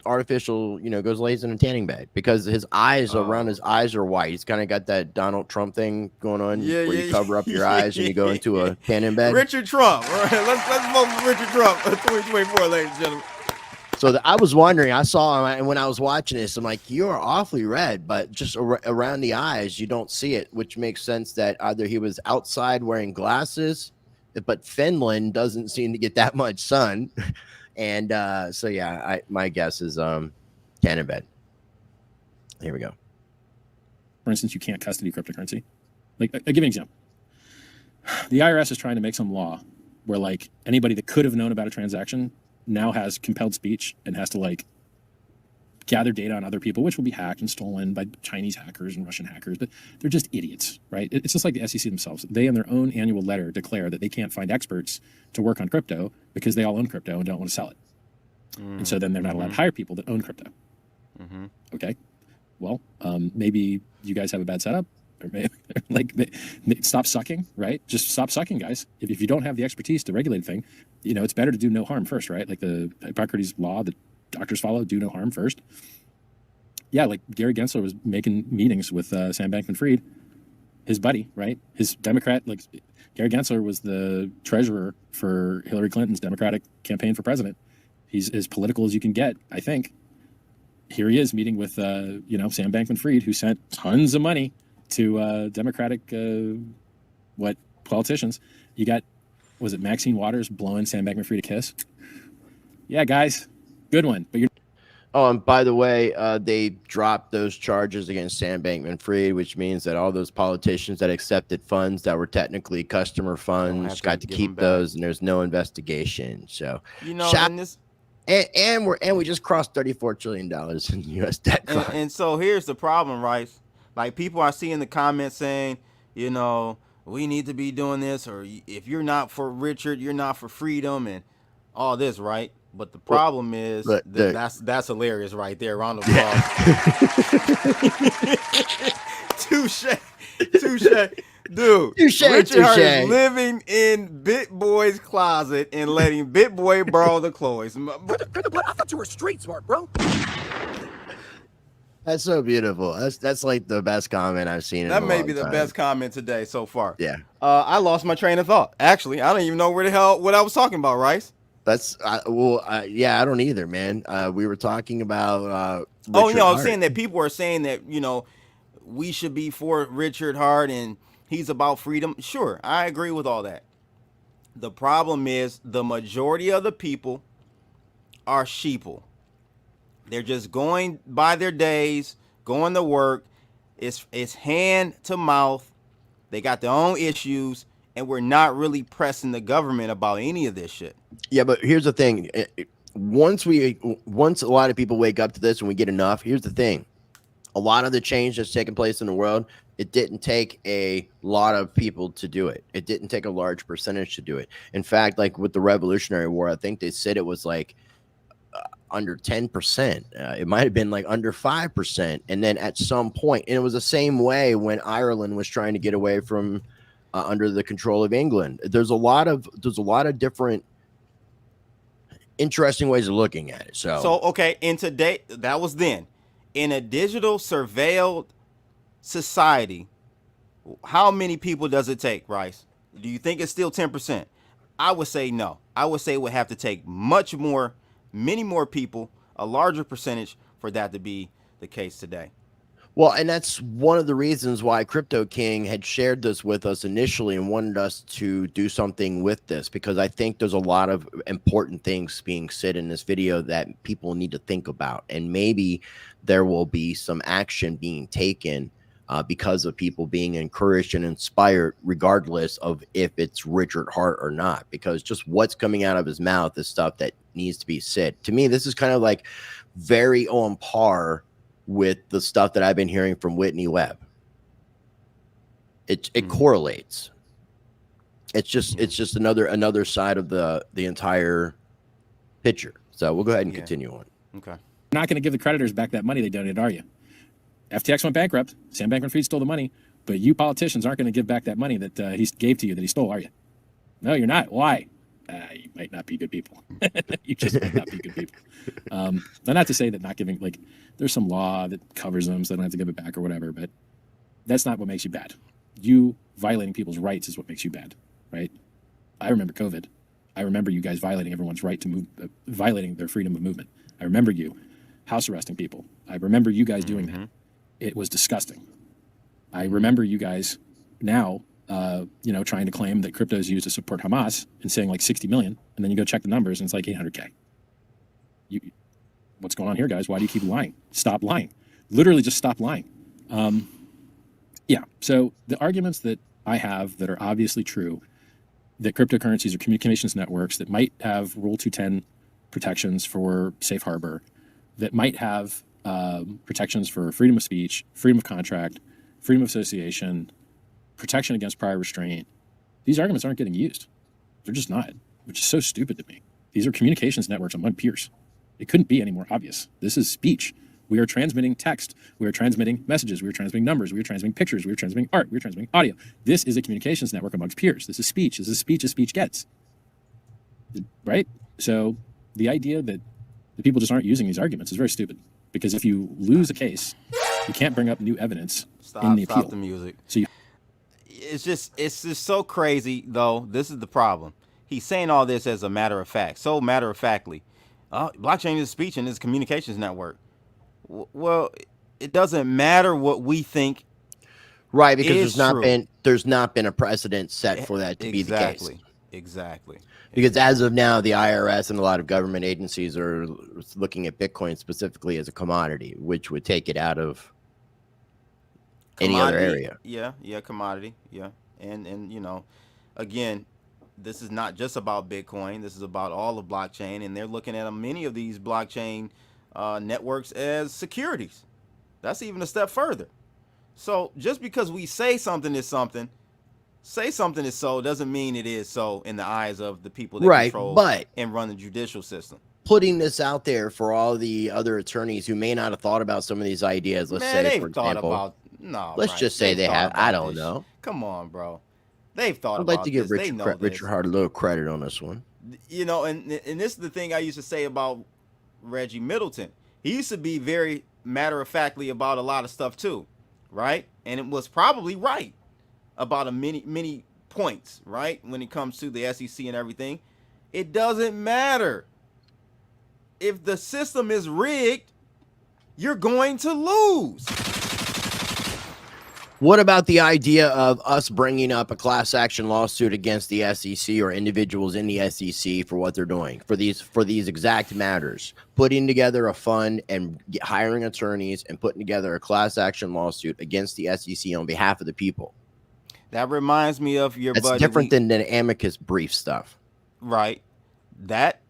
artificial, goes lays in a tanning bed because his eyes around his eyes are white. He's kind of got that Donald Trump thing going on where you cover up your eyes and you go into a tanning bed.
Richard Trump. All right, let's vote for Richard Trump 2024, ladies and gentlemen.
So I was wondering, I saw him, and when I was watching this, I'm like, you are awfully red, but just around the eyes, you don't see it, which makes sense that either he was outside wearing glasses, but Finland doesn't seem to get that much sun. And so, yeah, my guess is tanning bed. Here we go.
For instance, you can't custody cryptocurrency. Like, I'll give you an example. The IRS is trying to make some law where, like, anybody that could have known about a transaction now has compelled speech and has to, like, gather data on other people, which will be hacked and stolen by Chinese hackers and Russian hackers, but they're just idiots, right? It's just like the SEC themselves. They, in their own annual letter, declare that they can't find experts to work on crypto because they all own crypto and don't want to sell it. And so then they're not allowed to hire people that own crypto. Okay. Well, maybe you guys have a bad setup, or maybe, stop sucking, right? Just stop sucking, guys. If you don't have the expertise to regulate a thing, it's better to do no harm first, right? Like the Hippocrates law that doctors follow, do no harm first. Yeah, like Gary Gensler was making meetings with Sam Bankman-Fried, his buddy, right? His Democrat, Gary Gensler was the treasurer for Hillary Clinton's Democratic campaign for president. He's as political as you can get, I think. Here he is meeting with, Sam Bankman-Fried, who sent tons of money to Democratic, politicians. You got, was it Maxine Waters blowing Sam Bankman-Fried a kiss? Yeah, guys, good one. But you're.
Oh, and by the way, they dropped those charges against Sam Bankman-Fried, which means that all those politicians that accepted funds that were technically customer funds got to keep those, and there's no investigation. So, and we just crossed $34 trillion in U.S. debt.
And so here's the problem, right? Like, people are seeing the comments saying, we need to be doing this, or if you're not for Richard, you're not for freedom, and all this, right? But the problem is that's hilarious right there. Round of applause. Touche. Dude, Richard Hart is living in Bit Boy's closet and letting Bit Boy borrow the clothes.
I thought you were street smart, bro.
That's so beautiful. That's like the best comment I've seen.
That may be the best comment today so far.
Yeah.
I lost my train of thought. Actually, I don't even know what I was talking about, Rice.
That's I don't either, man. We were talking about
I'm saying that people are saying that we should be for Richard Hart and he's about freedom. Sure, I agree with all that. The problem is the majority of the people are sheeple. They're just going by their days, going to work. It's hand to mouth. They got their own issues, and we're not really pressing the government about any of this shit.
Yeah, but here's the thing. Once a lot of people wake up to this and we get enough, here's the thing. A lot of the change that's taken place in the world, it didn't take a lot of people to do it. It didn't take a large percentage to do it. In fact, like with the Revolutionary War, I think they said it was like under 10%. It might have been like under 5%. And then at some point, and it was the same way when Ireland was trying to get away from under the control of England. There's a lot of different interesting ways of looking at it. So
okay, in today, that was then. In a digital surveilled society, how many people does it take, Rice? Do you think it's still 10%? I would say no. I would say it would have to take many more people, a larger percentage for that to be the case today.
Well, and that's one of the reasons why Crypto King had shared this with us initially and wanted us to do something with this, because I think there's a lot of important things being said in this video that people need to think about. And maybe there will be some action being taken because of people being encouraged and inspired, regardless of if it's Richard Hart or not, because just what's coming out of his mouth is stuff that needs to be said. To me, this is kind of like very on par with the stuff that I've been hearing from Whitney Webb. It correlates. It's just another side of the entire picture. So we'll go ahead and continue on.
Okay.
You're not going to give the creditors back that money they donated, are you? FTX went bankrupt. Sam Bankman-Fried stole the money, but you politicians aren't going to give back that money that he gave to you that he stole, are you? No, you're not. Why? You might not be good people. You just might not be good people. Not to say that not giving, like, there's some law that covers them so they don't have to give it back or whatever, but that's not what makes you bad. You violating people's rights is what makes you bad, right? I remember COVID. I remember you guys violating everyone's right to move, violating their freedom of movement. I remember you house arresting people. I remember you guys doing that. It was disgusting. I remember you guys now, trying to claim that crypto is used to support Hamas and saying like 60 million, and then you go check the numbers and it's like 800K. What's going on here, guys? Why do you keep lying? Stop lying. Literally just stop lying. So the arguments that I have that are obviously true, that cryptocurrencies are communications networks that might have Rule 210 protections for safe harbor, that might have protections for freedom of speech, freedom of contract, freedom of association, protection against prior restraint. These arguments aren't getting used. They're just not, which is so stupid to me. These are communications networks among peers. It couldn't be any more obvious. This is speech. We are transmitting text. We are transmitting messages. We are transmitting numbers. We are transmitting pictures. We are transmitting art. We are transmitting audio. This is a communications network amongst peers. This is speech. This is speech as speech gets. Right? So the idea that the people just aren't using these arguments is very stupid. Because if you lose a case, you can't bring up new evidence in the appeal.
Stop the music.
So
it's just so crazy, though. This is the problem. He's saying all this as a matter of fact, so matter of factly. Blockchain is speech and it's a communications network. Well, it doesn't matter what we think.
Right, because there's not been a precedent set for that to be the case.
Exactly.
Because as of now, the IRS and a lot of government agencies are looking at Bitcoin specifically as a commodity, which would take it out of any other area.
Yeah, commodity. Yeah, and you know, again, this is not just about Bitcoin. This is about all of blockchain, and they're looking at many of these blockchain networks as securities. That's even a step further. So just because we say something is something, so doesn't mean it is so in the eyes of the people that control and run the judicial system.
Putting this out there for all the other attorneys who may not have thought about some of these ideas, let's say, for example, let's just say they have. I don't know.
Come on, bro. They've thought about this.
I'd like to give Richard Hart a little credit on this one.
You know, and this is the thing I used to say about Reggie Middleton. He used to be very matter-of-factly about a lot of stuff too, right? And it was probably right about many points, right? When it comes to the SEC and everything. It doesn't matter. If the system is rigged, you're going to lose.
What about the idea of us bringing up a class action lawsuit against the SEC or individuals in the SEC for what they're doing for these exact matters, putting together a fund and hiring attorneys and putting together a class action lawsuit against the SEC on behalf of the people?
That reminds me of your buddy.
It's different than the amicus brief stuff.
Right. That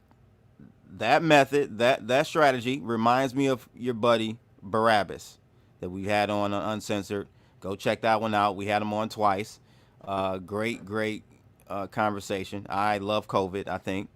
method, that strategy reminds me of your buddy Barabbas that we had on Uncensored. Go check that one out. We had him on twice. Great conversation. I love COVID, I think,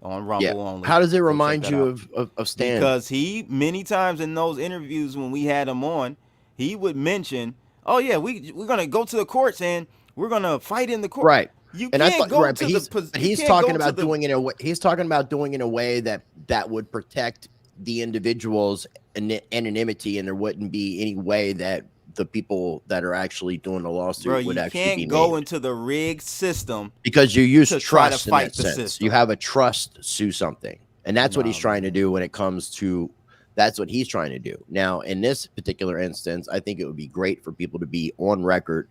on Rumble only.
How does it remind you of Stan?
Because he, many times in those interviews when we had him on, he would mention, oh, yeah, we're going to go to the courts and we're going to fight in the court.
Right.
You
and
can't go
right,
to
but he's talking about doing it in a way. He's talking about doing it in a way that would protect the individual's anonymity, and there wouldn't be any way that the people that are actually doing the lawsuit would actually be named.
You can't go into the rigged system
because you use trust in that sense. You have a trust sue something, and that's what he's trying to do when it comes to. That's what he's trying to do. Now, in this particular instance, I think it would be great for people to be on record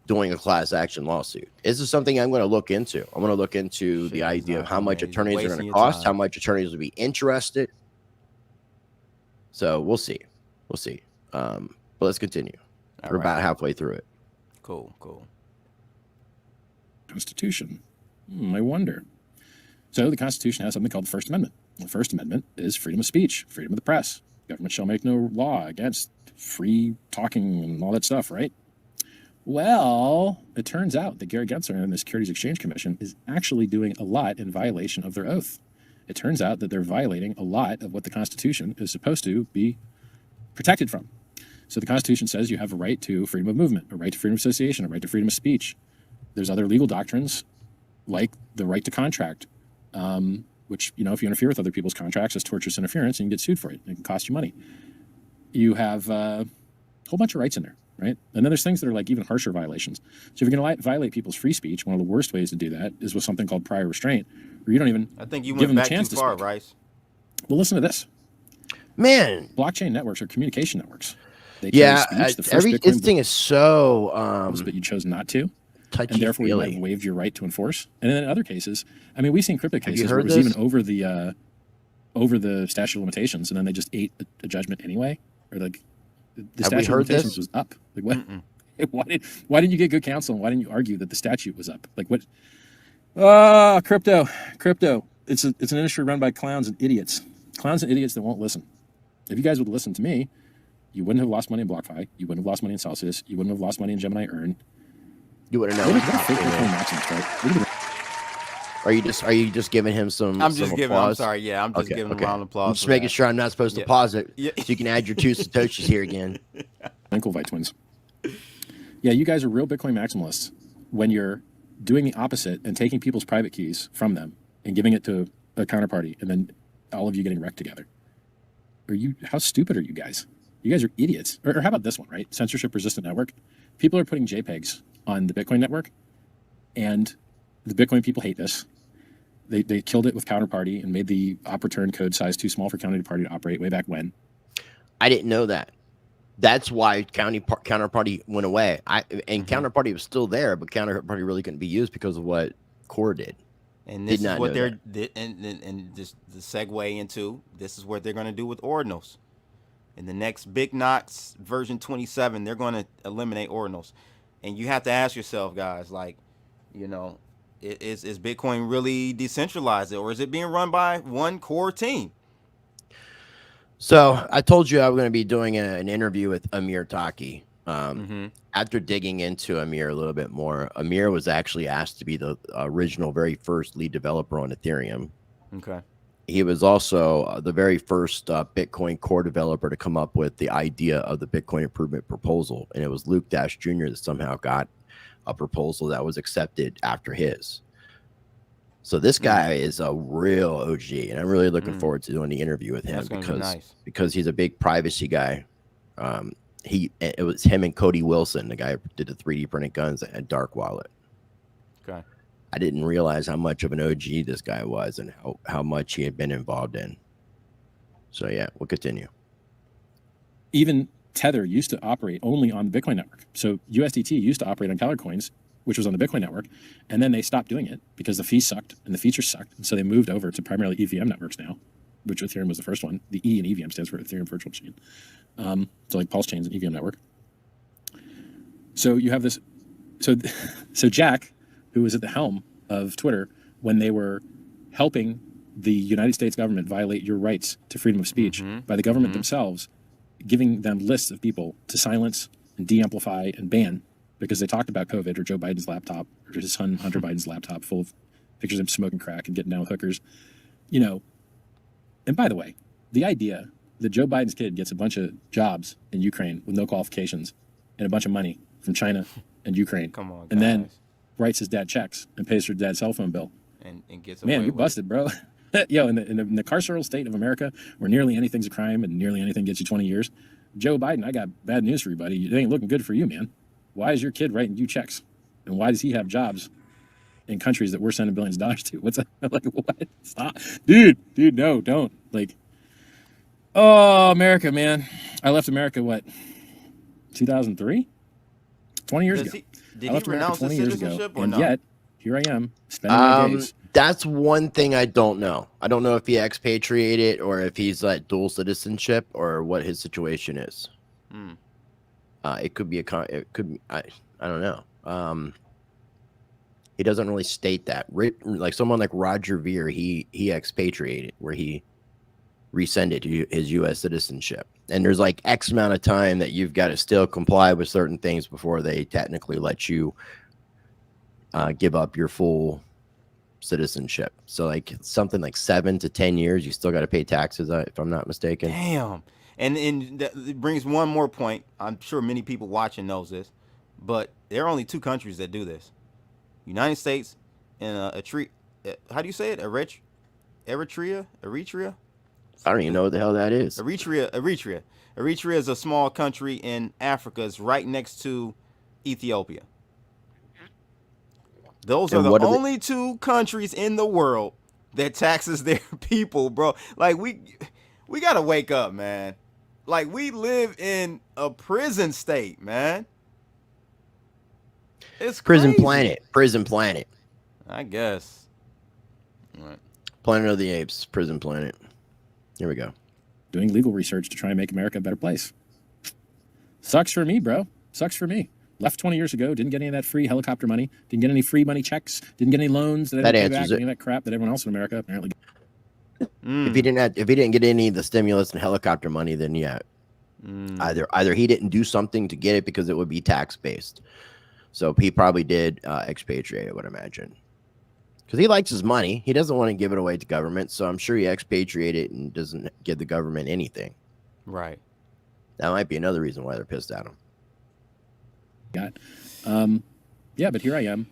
doing a class action lawsuit. This is something I'm going to look into. I'm going to look into the idea of how much attorneys are going to cost, how much attorneys will be interested. So we'll see. But let's continue. We're about halfway through it.
Cool.
Constitution. I wonder. So the Constitution has something called the First Amendment. The First Amendment is freedom of speech, freedom of the press. Government shall make no law against free talking and all that stuff, right? Well, it turns out that Gary Gensler and the Securities Exchange Commission is actually doing a lot in violation of their oath. It turns out that they're violating a lot of what the Constitution is supposed to be protected from. So the Constitution says you have a right to freedom of movement, a right to freedom of association, a right to freedom of speech. There's other legal doctrines like the right to contract, which, you know, if you interfere with other people's contracts, it's tortious interference and you can get sued for it. It can cost you money. You have a whole bunch of rights in there, right? And then there's things that are like even harsher violations. So if you're going to violate people's free speech, one of the worst ways to do that is with something called prior restraint, where you don't even give them the chance to speak.
Rice.
Well, listen to this.
Man.
Blockchain networks are communication networks. They
everything is so
but you chose not to.
Touchy,
and therefore you might have waived your right to enforce. And then in other cases, I mean, we've seen crypto cases where it was even over the statute of limitations, and then they just ate a judgment anyway, or like the statute of limitations was up. Like what? Why didn't you get good counsel? And why didn't you argue that the statute was up? Like what? Crypto. It's an industry run by clowns and idiots that won't listen. If you guys would listen to me, you wouldn't have lost money in BlockFi. You wouldn't have lost money in Celsius. You wouldn't have lost money in Gemini Earn.
You wouldn't know.
What a fake Bitcoin maximus, right?
Are you just giving him some?
I'm just
some
giving.
applause?
I'm sorry. Yeah, I'm just giving him a round of applause.
I'm just making sure I'm not supposed to pause it,
Yeah.
so you can add your 2 satoshis here again.
Winklevi twins. Yeah, you guys are real Bitcoin maximalists when you're doing the opposite and taking people's private keys from them and giving it to a counterparty, and then all of you getting wrecked together. How stupid are you guys? You guys are idiots. Or how about this one, right? Censorship resistant network. People are putting JPEGs on the Bitcoin network, and the Bitcoin people hate this. They killed it with counterparty and made the op return code size too small for counterparty to operate way back when.
I didn't know that. That's why counterparty went away. Counterparty was still there, but counterparty really couldn't be used because of what Core did.
And this is what they're and just the segue into this is what they're going to do with ordinals. In the next Big Knots version 27, they're going to eliminate ordinals. And you have to ask yourself, guys, like, you know, is Bitcoin really decentralized, or is it being run by one core team?
So I told you I was going to be doing an interview with Amir Taki. After digging into Amir a little bit more, Amir was actually asked to be the original, very first lead developer on Ethereum.
Okay.
He was also the very first Bitcoin core developer to come up with the idea of the Bitcoin improvement proposal. And it was Luke Dash Jr. that somehow got a proposal that was accepted after his. So this guy is a real OG, and I'm really looking forward to doing the interview with him because he's a big privacy guy. It was him and Cody Wilson, the guy who did the 3D printed guns at Dark Wallet.
Okay.
I didn't realize how much of an OG this guy was and how much he had been involved in. So yeah, we'll continue.
Even Tether used to operate only on the Bitcoin network. So USDT used to operate on Keller Coins, which was on the Bitcoin network, and then they stopped doing it because the fees sucked and the features sucked. And so they moved over to primarily EVM networks now, which Ethereum was the first one. The E in EVM stands for Ethereum Virtual Machine. So like Pulse Chain's an EVM network. So you have this. So Jack, who was at the helm of Twitter when they were helping the United States government violate your rights to freedom of speech by the government themselves, giving them lists of people to silence and de-amplify and ban because they talked about COVID or Joe Biden's laptop or his son Hunter Biden's laptop full of pictures of him smoking crack and getting down with hookers. You know, and by the way, the idea that Joe Biden's kid gets a bunch of jobs in Ukraine with no qualifications and a bunch of money from China and Ukraine,
Come on, guys.
and then writes his dad checks and pays for dad's cell phone bill.
And gets away
Man, you
with
busted, bro. Yo, in the carceral state of America, where nearly anything's a crime and nearly anything gets you 20 years, Joe Biden, I got bad news for you, buddy. It ain't looking good for you, man. Why is your kid writing you checks? And why does he have jobs in countries that we're sending billions of dollars to? What's that? Like, what? Stop. Dude, no, don't. Like, oh, America, man. I left America, what, 2003? 20 years ago.
Did
I left
he
America
renounce
20
his
years ago.
citizenship or
And
no?
yet, here I am, spending my days.
That's one thing I don't know. I don't know if he expatriated or if he's like dual citizenship or what his situation is. It could be I don't know. He doesn't really state that. Like someone like Roger Ver, he expatriated where he rescinded his U.S. citizenship. And there's like X amount of time that you've got to still comply with certain things before they technically let you give up your full citizenship. So like something like 7 to 10 years, you still got to pay taxes, if I'm not mistaken.
Damn. And that it brings one more point. I'm sure many people watching knows this, but there are only 2 countries that do this: United States and how do you say it? Eritrea.
I don't even know what the hell that is.
Eritrea is a small country in Africa. It's right next to Ethiopia. Those are the only 2 countries in the world that taxes their people, bro. Like we gotta wake up, man. Like we live in a prison state, man. It's
Prison
crazy.
Planet.
I guess. All right.
Planet of the Apes, Prison Planet. Here we go.
Doing legal research to try and make America a better place. Sucks for me, bro. Sucks for me. Left 20 years ago, didn't get any of that free helicopter money, didn't get any free money checks, didn't get any loans, that
answers
any of that crap that everyone else in America apparently.
If he didn't get any of the stimulus and helicopter money, then yeah, either he didn't do something to get it because it would be tax based. So he probably did expatriate, I would imagine, because he likes his money. He doesn't want to give it away to government. So I'm sure he expatriated and doesn't give the government anything.
Right.
That might be another reason why they're pissed at him.
Yeah, but here I am,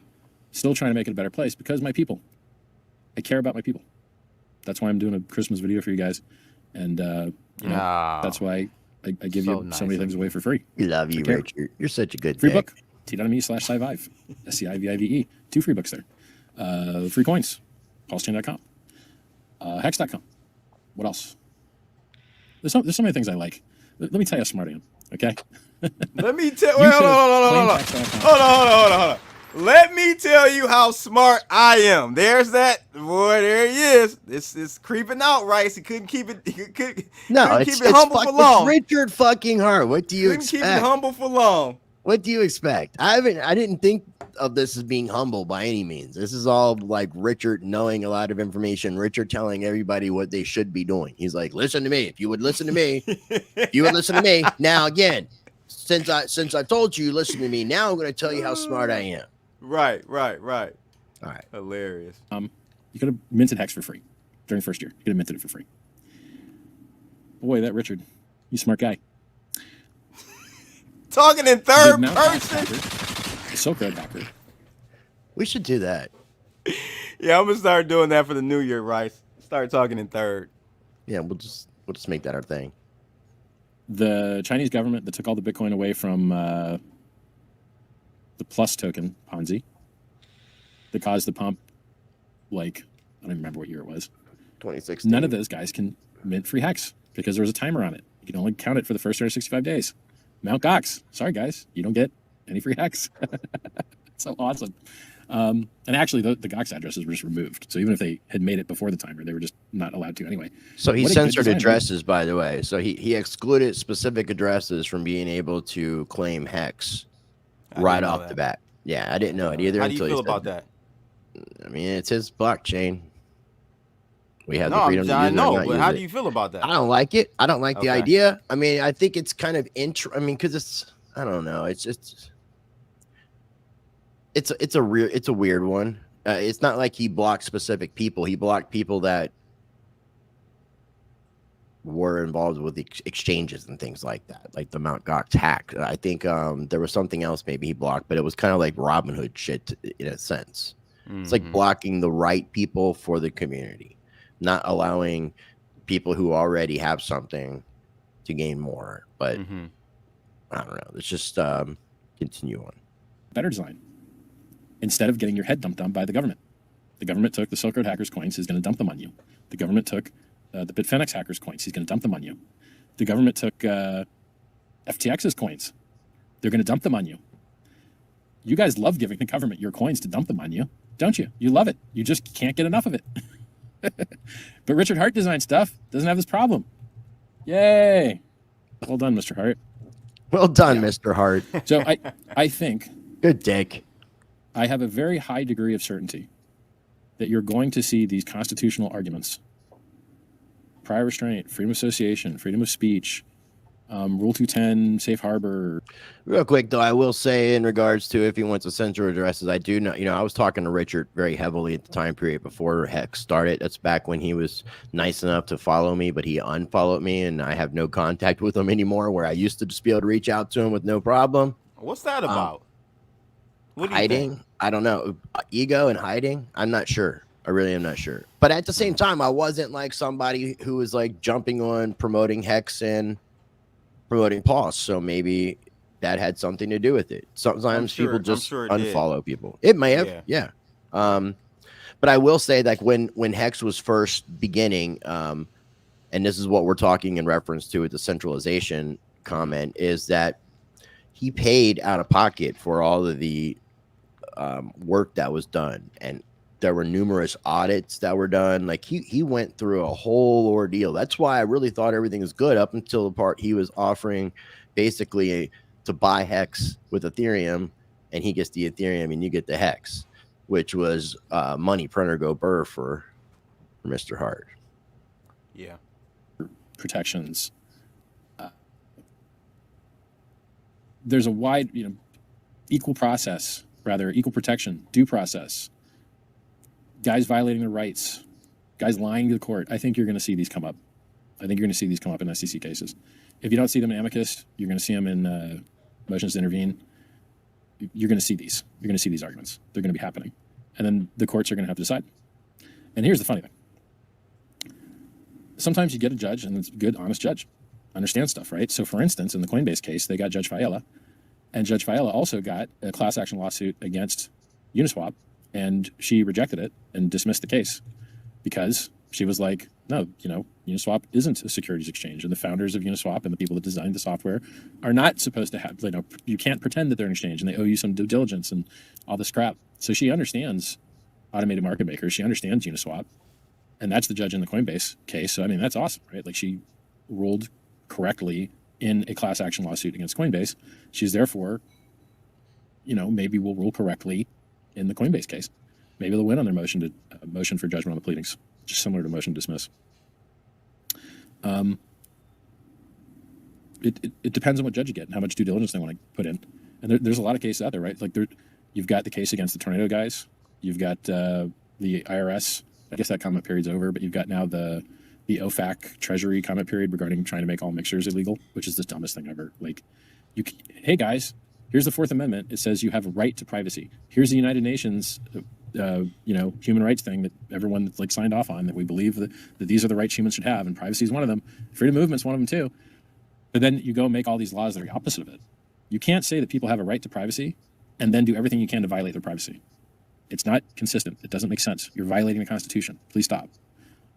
still trying to make it a better place because my people. I care about my people. That's why I'm doing a Christmas video for you guys, and that's why I give you so many things away for free.
We love you, Richard. You're such a good
free book. T.me/SciVive, SCIVIVE. 2 free books there. Free coins. PulseChain.com. Hex.com. What else? There's so many things I like. Let me tell you how smart I am. Okay.
Let me tell. Wait, hold on. Let me tell you how smart I am. There's that boy. There he is. It's creeping out, Rice. He couldn't keep it. Keep it humble for long.
It's Richard fucking Hart. What do you expect?
Keep it humble for long.
What do you expect? I didn't think of this as being humble by any means. This is all like Richard knowing a lot of information. Richard telling everybody what they should be doing. He's like, listen to me. If you would listen to me, you would listen to me. Now again, since I told you listen to me, now I'm going to tell you how smart I am.
Right.
All right.
Hilarious.
You could have minted Hex for free during the first year. You could have minted it for free. Boy, that Richard, you smart guy.
Talking in third person.
The Silk Road hacker.
We should do that.
Yeah, I'm gonna start doing that for the new year, Rice. Start talking in third.
Yeah, we'll just make that our thing.
The Chinese government that took all the Bitcoin away from the Plus token Ponzi, that caused the pump, like, I don't even remember what year it was.
2016.
None of those guys can mint free Hex because there was a timer on it. You can only count it for the first 365 days. Mount Gox, sorry guys, you don't get any free Hex. So awesome. And actually, the Gox addresses were just removed. So even if they had made it before the timer, they were just not allowed to anyway.
So he censored addresses, by the way. So he excluded specific addresses from being able to claim Hex right off the bat. Yeah, I didn't know it either.
How do you feel about that?
I mean, it's his blockchain. We have the freedom to use it.
I know, but how do you feel about that?
I don't like it. I don't like the idea. I mean, I think it's kind of because it's, I don't know. It's a weird one. It's not like he blocked specific people. He blocked people that were involved with the exchanges and things like that, like the Mt. Gox hack. I think there was something else maybe he blocked, but it was kind of like Robinhood shit in a sense. Mm-hmm. It's like blocking the right people for the community, not allowing people who already have something to gain more. But I don't know. Let's just continue on.
Better design. Instead of getting your head dumped on by the government took the Silk Road hackers' coins. He's going to dump them on you. The government took the Bitfinex hackers' coins. He's going to dump them on you. The government took FTX's coins. They're going to dump them on you. You guys love giving the government your coins to dump them on you, don't you? You love it. You just can't get enough of it. But Richard Hart design stuff doesn't have this problem. Yay. Well done, Mr. Hart.
Well done, Mr. Hart.
So I think...
Good dick.
I have a very high degree of certainty that you're going to see these constitutional arguments, prior restraint, freedom of association, freedom of speech, Rule 210, safe harbor.
Real quick, though, I will say in regards to if he wants to censor addresses, I do know, I was talking to Richard very heavily at the time period before Hex started. That's back when he was nice enough to follow me, but he unfollowed me, and I have no contact with him anymore, where I used to just be able to reach out to him with no problem.
What's that about? What
hiding? I don't know. Ego and hiding? I'm not sure. I really am not sure. But at the same time, I wasn't like somebody who was like jumping on promoting Hex and promoting Pulse. So maybe that had something to do with it. Sometimes people just unfollow people. It may have. Yeah. But I will say, like, when Hex was first beginning, and this is what we're talking in reference to with the centralization comment, is that he paid out of pocket for all of the work that was done, and there were numerous audits that were done. Like he went through a whole ordeal. That's why I really thought everything was good up until the part he was offering basically to buy Hex with Ethereum, and he gets the Ethereum and you get the Hex, which was money printer go burr for Mr. Hart.
Yeah.
Protections. There's a wide, equal protection, due process. Guys violating their rights, guys lying to the court. I think you're going to see these come up. I think you're going to see these come up in SEC cases. If you don't see them in amicus, you're going to see them in motions to intervene. You're going to see these. You're going to see these arguments. They're going to be happening. And then the courts are going to have to decide. And here's the funny thing. Sometimes you get a judge, and it's a good, honest judge. Understands stuff, right? So, for instance, in the Coinbase case, they got Judge Fiala. And Judge Fiala also got a class action lawsuit against Uniswap. And she rejected it and dismissed the case because she was like, no, Uniswap isn't a securities exchange. And the founders of Uniswap and the people that designed the software are not supposed to have, you can't pretend that they're an exchange and they owe you some due diligence and all this crap. So she understands automated market makers. She understands Uniswap. And that's the judge in the Coinbase case. So, that's awesome, right? Like, she ruled correctly in a class action lawsuit against Coinbase. She's therefore, maybe will rule correctly in the Coinbase case. Maybe they'll win on their motion for judgment on the pleadings, just similar to motion to dismiss. It depends on what judge you get and how much due diligence they want to put in. And there's a lot of cases out there, right? Like, you've got the case against the tornado guys. You've got the IRS. I guess that comment period's over, but you've got now the OFAC Treasury comment period regarding trying to make all mixers illegal, which is the dumbest thing ever. Like, hey guys, here's the Fourth Amendment. It says you have a right to privacy. Here's the United Nations, human rights thing that everyone signed off on, that we believe that these are the rights humans should have, and privacy is one of them. Freedom of movement's one of them too. But then you go make all these laws that are the opposite of it. You can't say that people have a right to privacy and then do everything you can to violate their privacy. It's not consistent. It doesn't make sense. You're violating the Constitution. Please stop.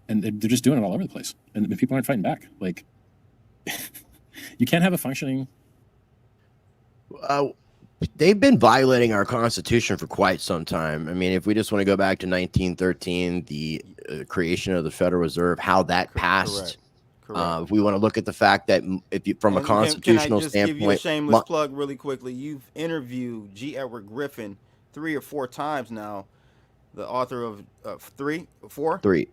And they're just doing it all over the place. And people aren't fighting back. Like, you can't have a functioning...
They've been violating our Constitution for quite some time. If we just want to go back to 1913, the creation of the Federal Reserve, how that passed. Correct. If we want to look at the fact that from a constitutional standpoint... Can I just give you a shameless plug really quickly? You've interviewed G. Edward Griffin 3 or 4 times now, the author of three. The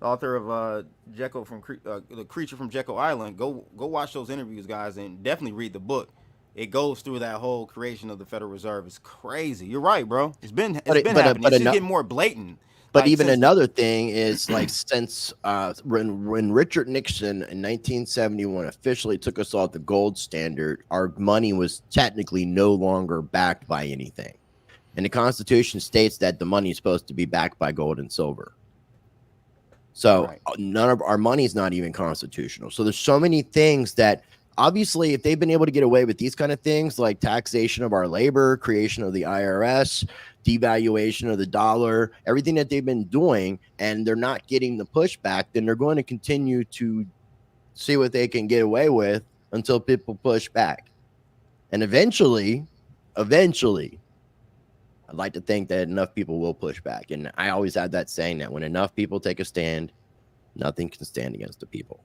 author of Jekyll the Creature from Jekyll Island. Go watch those interviews, guys, and definitely read the book. It goes through that whole creation of the Federal Reserve. It's crazy. You're right, bro. It's been happening. It's just getting more blatant. But even another thing is, since when Richard Nixon in 1971 officially took us off the gold standard, our money was technically no longer backed by anything. And the Constitution states that the money is supposed to be backed by gold and silver. So none of our money is not even constitutional. So there's so many things that, obviously, if they've been able to get away with these kind of things, like taxation of our labor, creation of the IRS, devaluation of the dollar, everything that they've been doing, and they're not getting the pushback, then they're going to continue to see what they can get away with until people push back. And eventually, I'd like to think that enough people will push back. And I always have that saying that when enough people take a stand, nothing can stand against the people.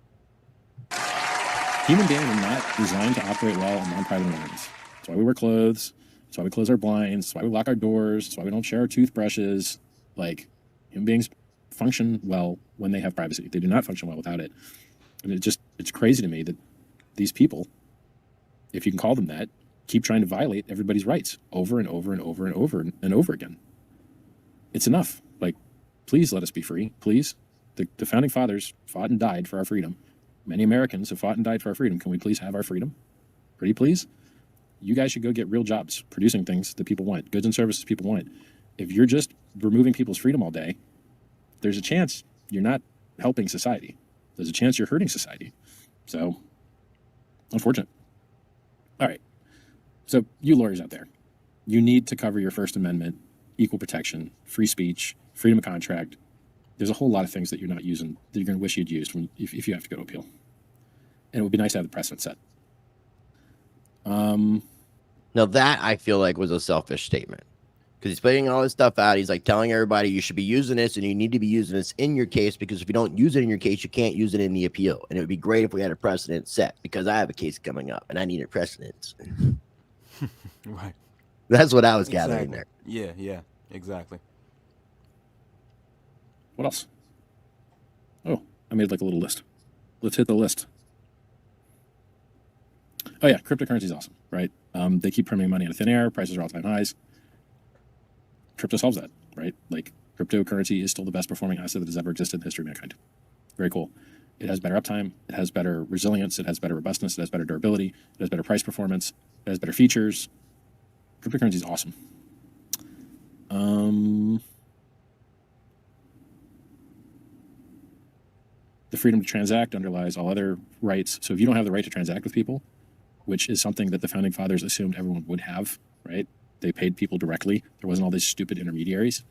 Human beings are not designed to operate well in non-private environments. That's why we wear clothes. That's why we close our blinds. That's why we lock our doors. That's why we don't share our toothbrushes. Human beings function well when they have privacy. They do not function well without it. And it's crazy to me that these people, if you can call them that, keep trying to violate everybody's rights over and over and over and over and over again. It's enough. Please let us be free. Please. The founding fathers fought and died for our freedom. Many Americans have fought and died for our freedom. Can we please have our freedom? Pretty please? You guys should go get real jobs producing things that people want, goods and services people want. If you're just removing people's freedom all day, there's a chance you're not helping society. There's a chance you're hurting society. So, unfortunate. All right. So, you lawyers out there, you need to cover your First Amendment, equal protection, free speech, freedom of contract. There's a whole lot of things that you're not using that you're going to wish you'd used if you have to go to appeal. And it would be nice to have the precedent set.
Now that I feel like was a selfish statement, because he's putting all this stuff out. He's telling everybody you should be using this and you need to be using this in your case, because if you don't use it in your case, you can't use it in the appeal. And it would be great if we had a precedent set, because I have a case coming up and I need a precedent.
Right.
That's what I was gathering there.
Yeah, exactly.
What else? Oh, I made like a little list. Let's hit the list. Oh yeah, cryptocurrency is awesome, right? They keep printing money out of thin air. Prices are all-time highs. Crypto solves that, right? Like cryptocurrency is still the best performing asset that has ever existed in the history of mankind. Very cool. It has better uptime. It has better resilience. It has better robustness. It has better durability. It has better price performance. It has better features. Cryptocurrency is awesome. The freedom to transact underlies all other rights. So if you don't have the right to transact with people, which is something that the founding fathers assumed everyone would have, right? They paid people directly. There wasn't all these stupid intermediaries.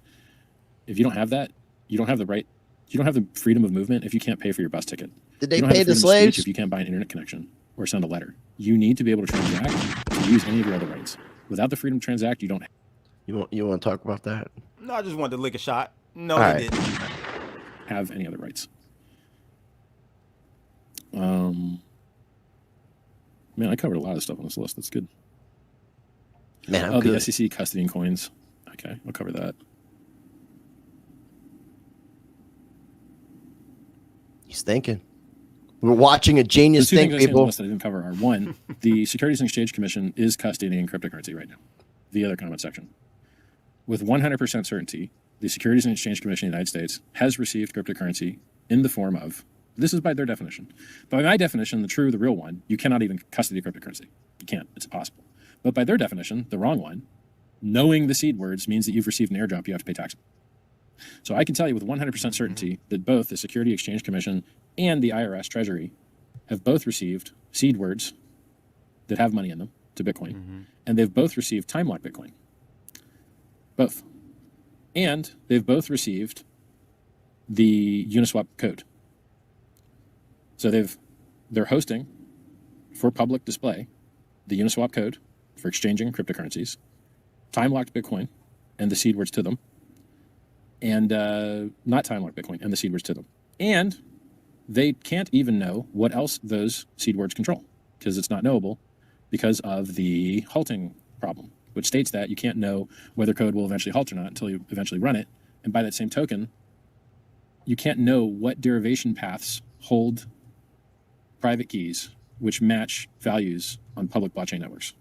If you don't have that, you don't have the right. You don't have the freedom of movement if you can't pay for your bus ticket.
Did they
You don't
pay
have
the
freedom of speech
slaves?
if you can't buy an internet connection or send a letter. You need to be able to transact to use any of your other rights. Without the freedom to transact, you don't
You want to talk about that?
No, I just wanted to lick a shot. No,
All
he
right.
didn't.
have any other rights. Man, I covered a lot of stuff on this list. That's good.
Man, I'm
Oh,
good.
the SEC custodying coins. Okay, I'll cover that.
He's thinking. We're watching a genius
The two
think,
things I see on the
people.
list that I didn't cover are, one, the Securities and Exchange Commission is custodying cryptocurrency right now, via their comment section. With 100% certainty, the Securities and Exchange Commission of the United States has received cryptocurrency in the form of, this is by their definition. By my definition, the real one, you cannot even custody cryptocurrency. You can't. It's impossible. But by their definition, the wrong one, knowing the seed words means that you've received an airdrop, you have to pay tax. So I can tell you with 100% certainty that both the Security Exchange Commission and the IRS Treasury have both received seed words that have money in them to Bitcoin, and they've both received time-locked Bitcoin. Both. And they've both received the Uniswap code. So they're hosting for public display the Uniswap code for exchanging cryptocurrencies, time-locked Bitcoin, and the seed words to them, and not time-locked Bitcoin and the seed words to them. And they can't even know what else those seed words control because it's not knowable because of the halting problem, which states that you can't know whether code will eventually halt or not until you eventually run it. And by that same token, you can't know what derivation paths hold private keys which match values on public blockchain networks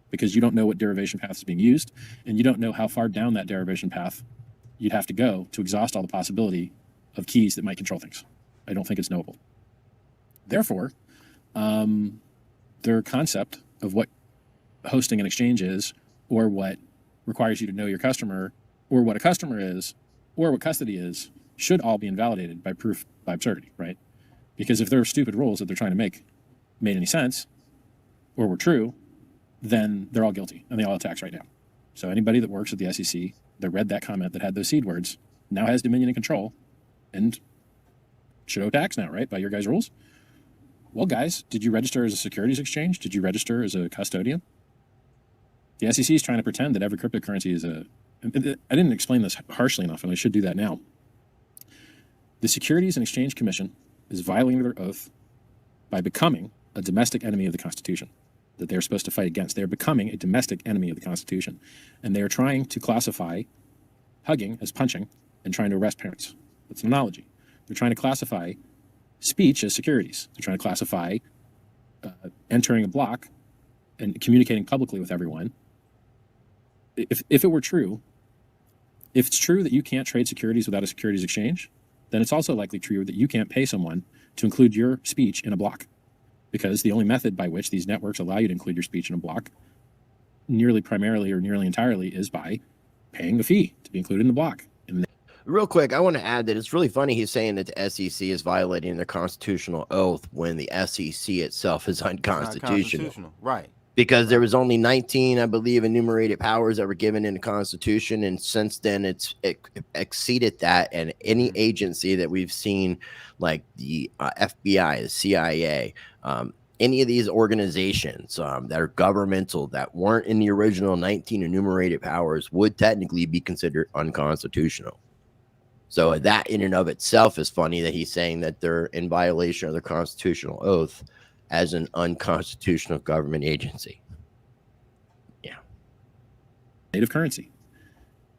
because you don't know what derivation path is being used and you don't know how far down that derivation path you'd have to go to exhaust all the possibility of keys that might control things. I don't think it's knowable. Therefore, their concept of what hosting an exchange is, or what requires you to know your customer, or what a customer is, or what custody is, should all be invalidated by proof by absurdity, right? Because if there are stupid rules that they're trying to make made any sense, or were true, then they're all guilty, and they all have tax right now. So anybody that works at the SEC that read that comment that had those seed words now has dominion and control, and should owe tax now, right? By your guys' rules. Well, guys, did you register as a securities exchange? Did you register as a custodian? The SEC is trying to pretend that every cryptocurrency is a... I didn't explain this harshly enough, and I should do that now. The Securities and Exchange Commission is violating their oath by becoming a domestic enemy of the Constitution that they're supposed to fight against. They're becoming a domestic enemy of the Constitution, and they are trying to classify hugging as punching and trying to arrest parents. That's an analogy. They're trying to classify speech as securities. They're trying to classify entering a block and communicating publicly with everyone. If it were true, if it's true that you can't trade securities without a securities exchange, then it's also likely true that you can't pay someone to include your speech in a block, because the only method by which these networks allow you to include your speech in a block nearly primarily or nearly entirely is by paying a fee to be included in the block. And
Real quick, I want to add that it's really funny he's saying that the SEC is violating their constitutional oath when the SEC itself is unconstitutional.
Right.
Because there was only 19, I believe, enumerated powers that were given in the Constitution, and since then it exceeded that. And any agency that we've seen, like the FBI, the CIA, any of these organizations that are governmental that weren't in the original 19 enumerated powers would technically be considered unconstitutional. So that in and of itself is funny that he's saying that they're in violation of their constitutional oath as an unconstitutional government agency. Yeah.
native currency.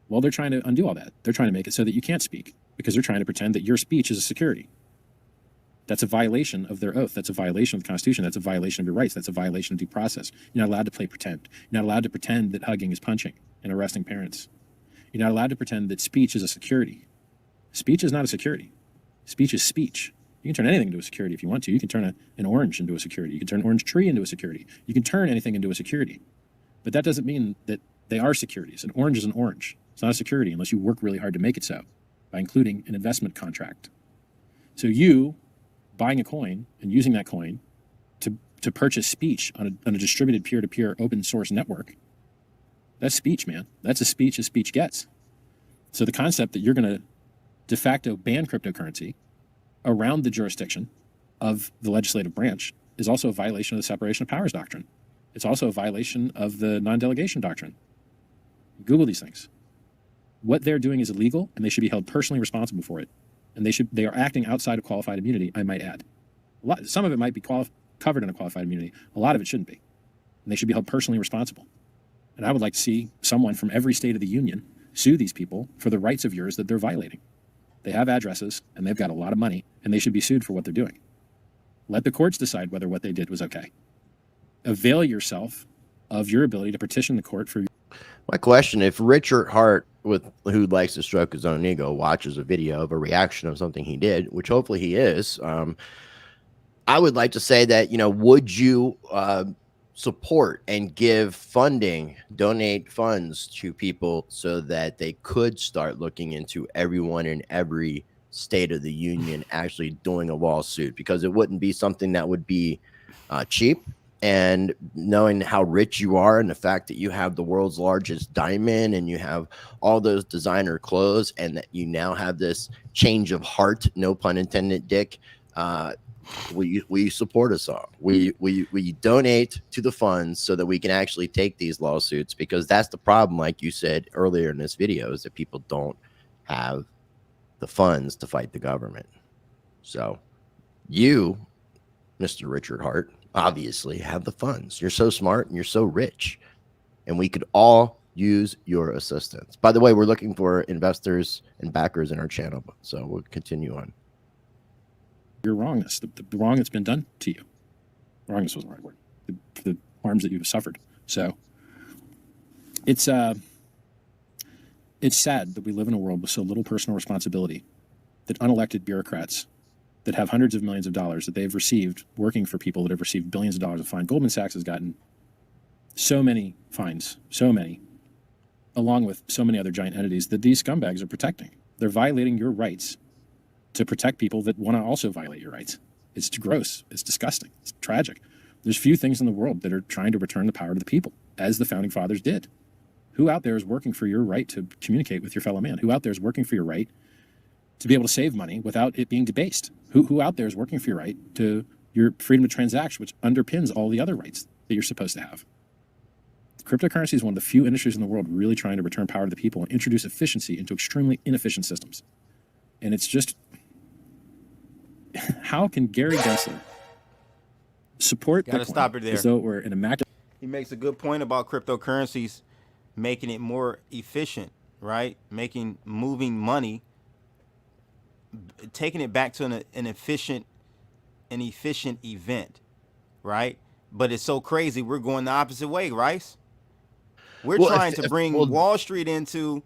Well, they're trying to undo all that. They're trying to make it so that you can't speak because they're trying to pretend that your speech is a security. That's a violation of their oath. That's a violation of the Constitution. That's a violation of your rights. That's a violation of due process. You're not allowed to play pretend. You're not allowed to pretend that hugging is punching and arresting parents. You're not allowed to pretend that speech is a security. Speech is not a security. Speech is speech. You can turn anything into a security if you want to. You can turn an orange into a security. You can turn an orange tree into a security. You can turn anything into a security. But that doesn't mean that they are securities. An orange is an orange. It's not a security unless you work really hard to make it so, by including an investment contract. So you buying a coin and using that coin to purchase speech on a distributed peer-to-peer open source network, that's speech, man. That's as speech gets. So the concept that you're going to de facto ban cryptocurrency around the jurisdiction of the legislative branch is also a violation of the separation of powers doctrine. It's also a violation of the non-delegation doctrine. Google these things. What they're doing is illegal, and they should be held personally responsible for it. And they are acting outside of qualified immunity, I might add. Some of it might be covered in a qualified immunity. A lot of it shouldn't be. And they should be held personally responsible. And I would like to see someone from every state of the union sue these people for the rights of yours that they're violating. They have addresses, and they've got a lot of money, and they should be sued for what they're doing. Let the courts decide whether what they did was okay. Avail yourself of your ability to petition the court for.
My question, if Richard Hart, who likes to stroke his own ego, watches a video of a reaction of something he did, which hopefully he is, I would like to say that, would you support and give funding, donate funds to people so that they could start looking into everyone in every state of the union actually doing a lawsuit? Because it wouldn't be something that would be cheap. And knowing how rich you are and the fact that you have the world's largest diamond and you have all those designer clothes and that you now have this change of heart, no pun intended, Dick, we support us all. We donate to the funds so that we can actually take these lawsuits, because that's the problem, like you said earlier in this video, is that people don't have the funds to fight the government. So you, Mr. Richard Hart, obviously have the funds. You're so smart and you're so rich, and we could all use your assistance. By the way, we're looking for investors and backers in our channel, so we'll continue on.
Your wrongness, the wrong that's been done to you. Wrongness wasn't the right word. The harms that you've suffered. So it's sad that we live in a world with so little personal responsibility, that unelected bureaucrats that have hundreds of millions of dollars that they've received working for people that have received billions of dollars of fine. Goldman Sachs has gotten so many fines, so many, along with so many other giant entities that these scumbags are protecting. They're violating your rights to protect people that want to also violate your rights. It's gross. It's disgusting. It's tragic. There's few things in the world that are trying to return the power to the people, as the founding fathers did. Who out there is working for your right to communicate with your fellow man? Who out there is working for your right to be able to save money without it being debased? Who out there is working for your right to your freedom to transact, which underpins all the other rights that you're supposed to have? Cryptocurrency is one of the few industries in the world really trying to return power to the people and introduce efficiency into extremely inefficient systems. And it's just, how can Gary Gensler support
Gotta
Bitcoin
stop it there.
as though it were an immaculate?
He makes a good point about cryptocurrencies making it more efficient, right? Moving money, taking it back to an efficient event, right? But it's so crazy. We're going the opposite way, Rice. We're trying to bring Wall Street into,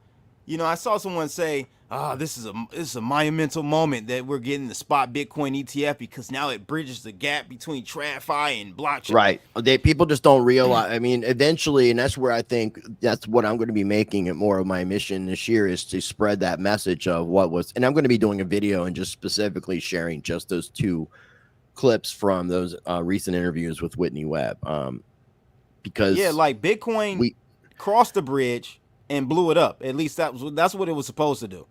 I saw someone say, this is a monumental moment that we're getting the spot Bitcoin ETF, because now it bridges the gap between TradFi and blockchain.
Right. People just don't realize. I mean, eventually, and that's where I think that's what I'm going to be making it more of my mission this year, is to spread that message of what was. And I'm going to be doing a video and just specifically sharing just those two clips from those recent interviews with Whitney Webb. Because
like Bitcoin crossed the bridge and blew it up. At least that's what it was supposed to do.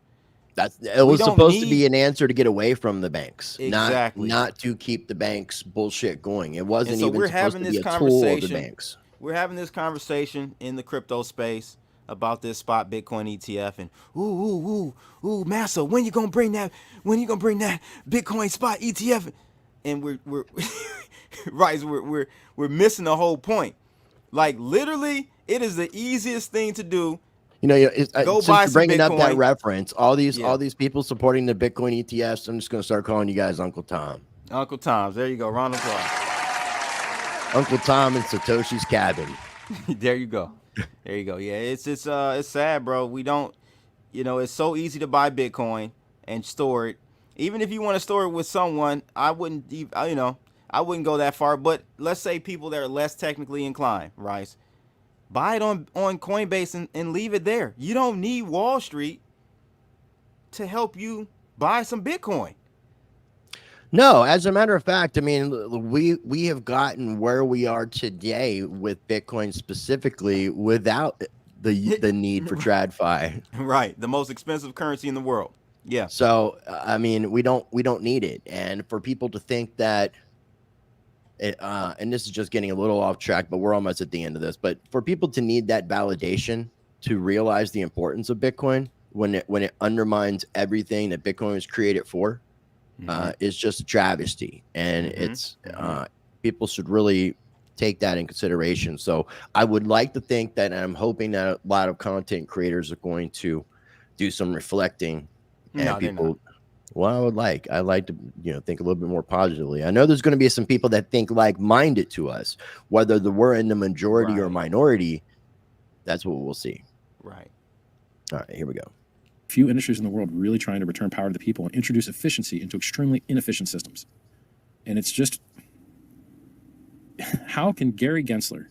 It was supposed to be an answer to get away from the banks,
exactly,
not to keep the banks bullshit going. It wasn't
so
even supposed to be a tool of the banks.
We're having this conversation in the crypto space about this spot Bitcoin ETF, and ooh, Massa, when you gonna bring that Bitcoin spot ETF? And we're right, we're missing the whole point. Like, literally, it is the easiest thing to do.
Go buy some bringing Bitcoin. Up that reference, all these people supporting the Bitcoin ETFs. I'm just going to start calling you guys Uncle Tom.
Uncle Tom's. There you go. Round of applause.
Uncle Tom in Satoshi's cabin.
There you go. There you go. Yeah, it's sad, bro. We don't, it's so easy to buy Bitcoin and store it. Even if you want to store it with someone, I wouldn't I wouldn't go that far. But let's say people that are less technically inclined, right? Buy it on Coinbase and leave it there. You don't need Wall Street to help you buy some Bitcoin.
No, as a matter of fact, I mean, we have gotten where we are today with Bitcoin specifically without the need for TradFi.
Right, the most expensive currency in the world. Yeah.
So I mean, we don't need it, and for people to think that, and this is just getting a little off track, but we're almost at the end of this. But for people to need that validation to realize the importance of Bitcoin when it undermines everything that Bitcoin was created for. Is just a travesty, and it's people should really take that in consideration. So I would like to think that, and I'm hoping that a lot of content creators are going to do some reflecting. And people, well, I like to think a little bit more positively. I know there's going to be some people that think like-minded to us, whether we're in the majority or minority. That's what we'll see.
Right.
All right, here we go.
Few industries in the world really trying to return power to the people and introduce efficiency into extremely inefficient systems. And it's just, how can Gary Gensler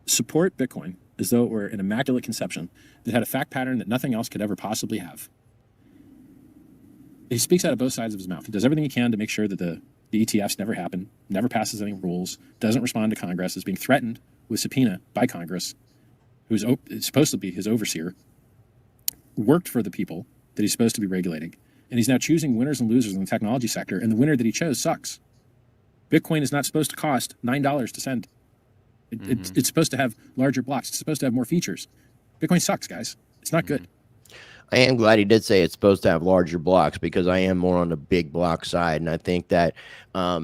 support Bitcoin as though it were an immaculate conception that had a fact pattern that nothing else could ever possibly have? He speaks out of both sides of his mouth. He does everything he can to make sure that the ETFs never happen, never passes any rules, doesn't respond to Congress, is being threatened with subpoena by Congress, who's supposed to be his overseer, worked for the people that he's supposed to be regulating, and he's now choosing winners and losers in the technology sector, and the winner that he chose sucks. Bitcoin is not supposed to cost $9 to send. It's supposed to have larger blocks. It's supposed to have more features. Bitcoin sucks, guys. It's not good.
I am glad he did say it's supposed to have larger blocks, because I am more on the big block side. And I think that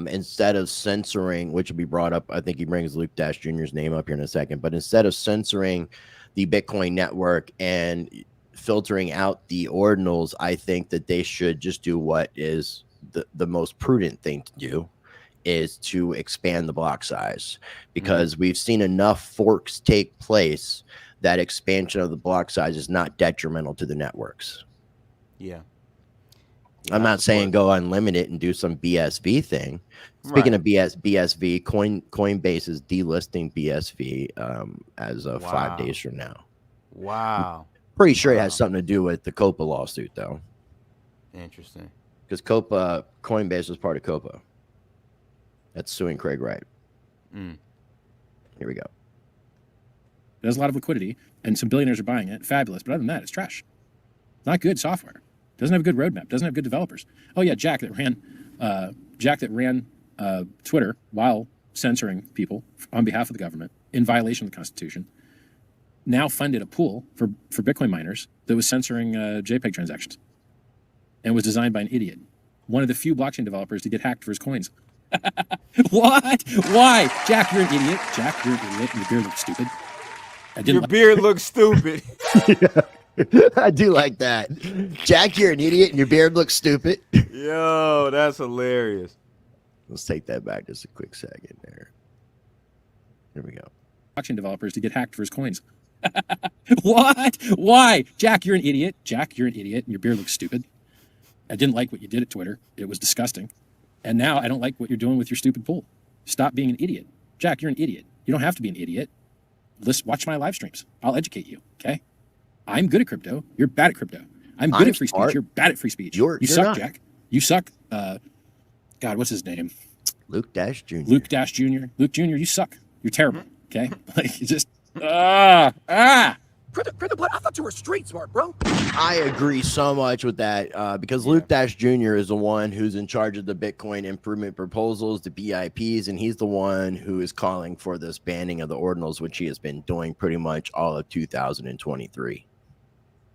instead of censoring, which will be brought up, I think he brings Luke Dash Jr.'s name up here in a second, but instead of censoring the Bitcoin network and filtering out the ordinals, I think that they should just do what is the most prudent thing to do, is to expand the block size, because we've seen enough forks take place that expansion of the block size is not detrimental to the networks.
Yeah.
I'm not saying go unlimited and do some BSV thing. Speaking of BSV, Coinbase is delisting BSV as of 5 days from now.
Wow.
Pretty sure it has something to do with the COPA lawsuit, though.
Interesting.
Because Coinbase was part of COPA. That's suing Craig Wright. Here we go.
It has a lot of liquidity, and some billionaires are buying it. Fabulous. But other than that, it's trash. Not good software. Doesn't have a good roadmap. Doesn't have good developers. Oh yeah, Jack that ran Twitter while censoring people on behalf of the government in violation of the Constitution, now funded a pool for Bitcoin miners that was censoring JPEG transactions, and was designed by an idiot. One of the few blockchain developers to get hacked for his coins. What? Why? Jack, you're an idiot. Jack, you're an idiot. Your beard looks stupid.
Your beard looks stupid.
I do like that. Jack, you're an idiot and your beard looks stupid.
Yo, that's hilarious.
Let's take that back just a quick second there. Here we go.
Blockchain developers to get hacked for his coins. What? Why? Jack, you're an idiot. Jack, you're an idiot and your beard looks stupid. I didn't like what you did at Twitter. It was disgusting. And now I don't like what you're doing with your stupid pool. Stop being an idiot. Jack, you're an idiot. You don't have to be an idiot. Watch my live streams. I'll educate you, okay? I'm good at crypto. You're bad at crypto. I'm good at free speech. You're bad at free speech. You suck, not. Jack. You suck. God, what's his name?
Luke Dash Jr.
Luke Dash Jr. Luke Jr., you suck. You're terrible, okay? Like, just,
Crypto Blood, I thought you were street smart, bro.
I agree so much with that because Luke Dash Jr. is the one who's in charge of the Bitcoin improvement proposals, the BIPs, and he's the one who is calling for this banning of the ordinals, which he has been doing pretty much all of 2023.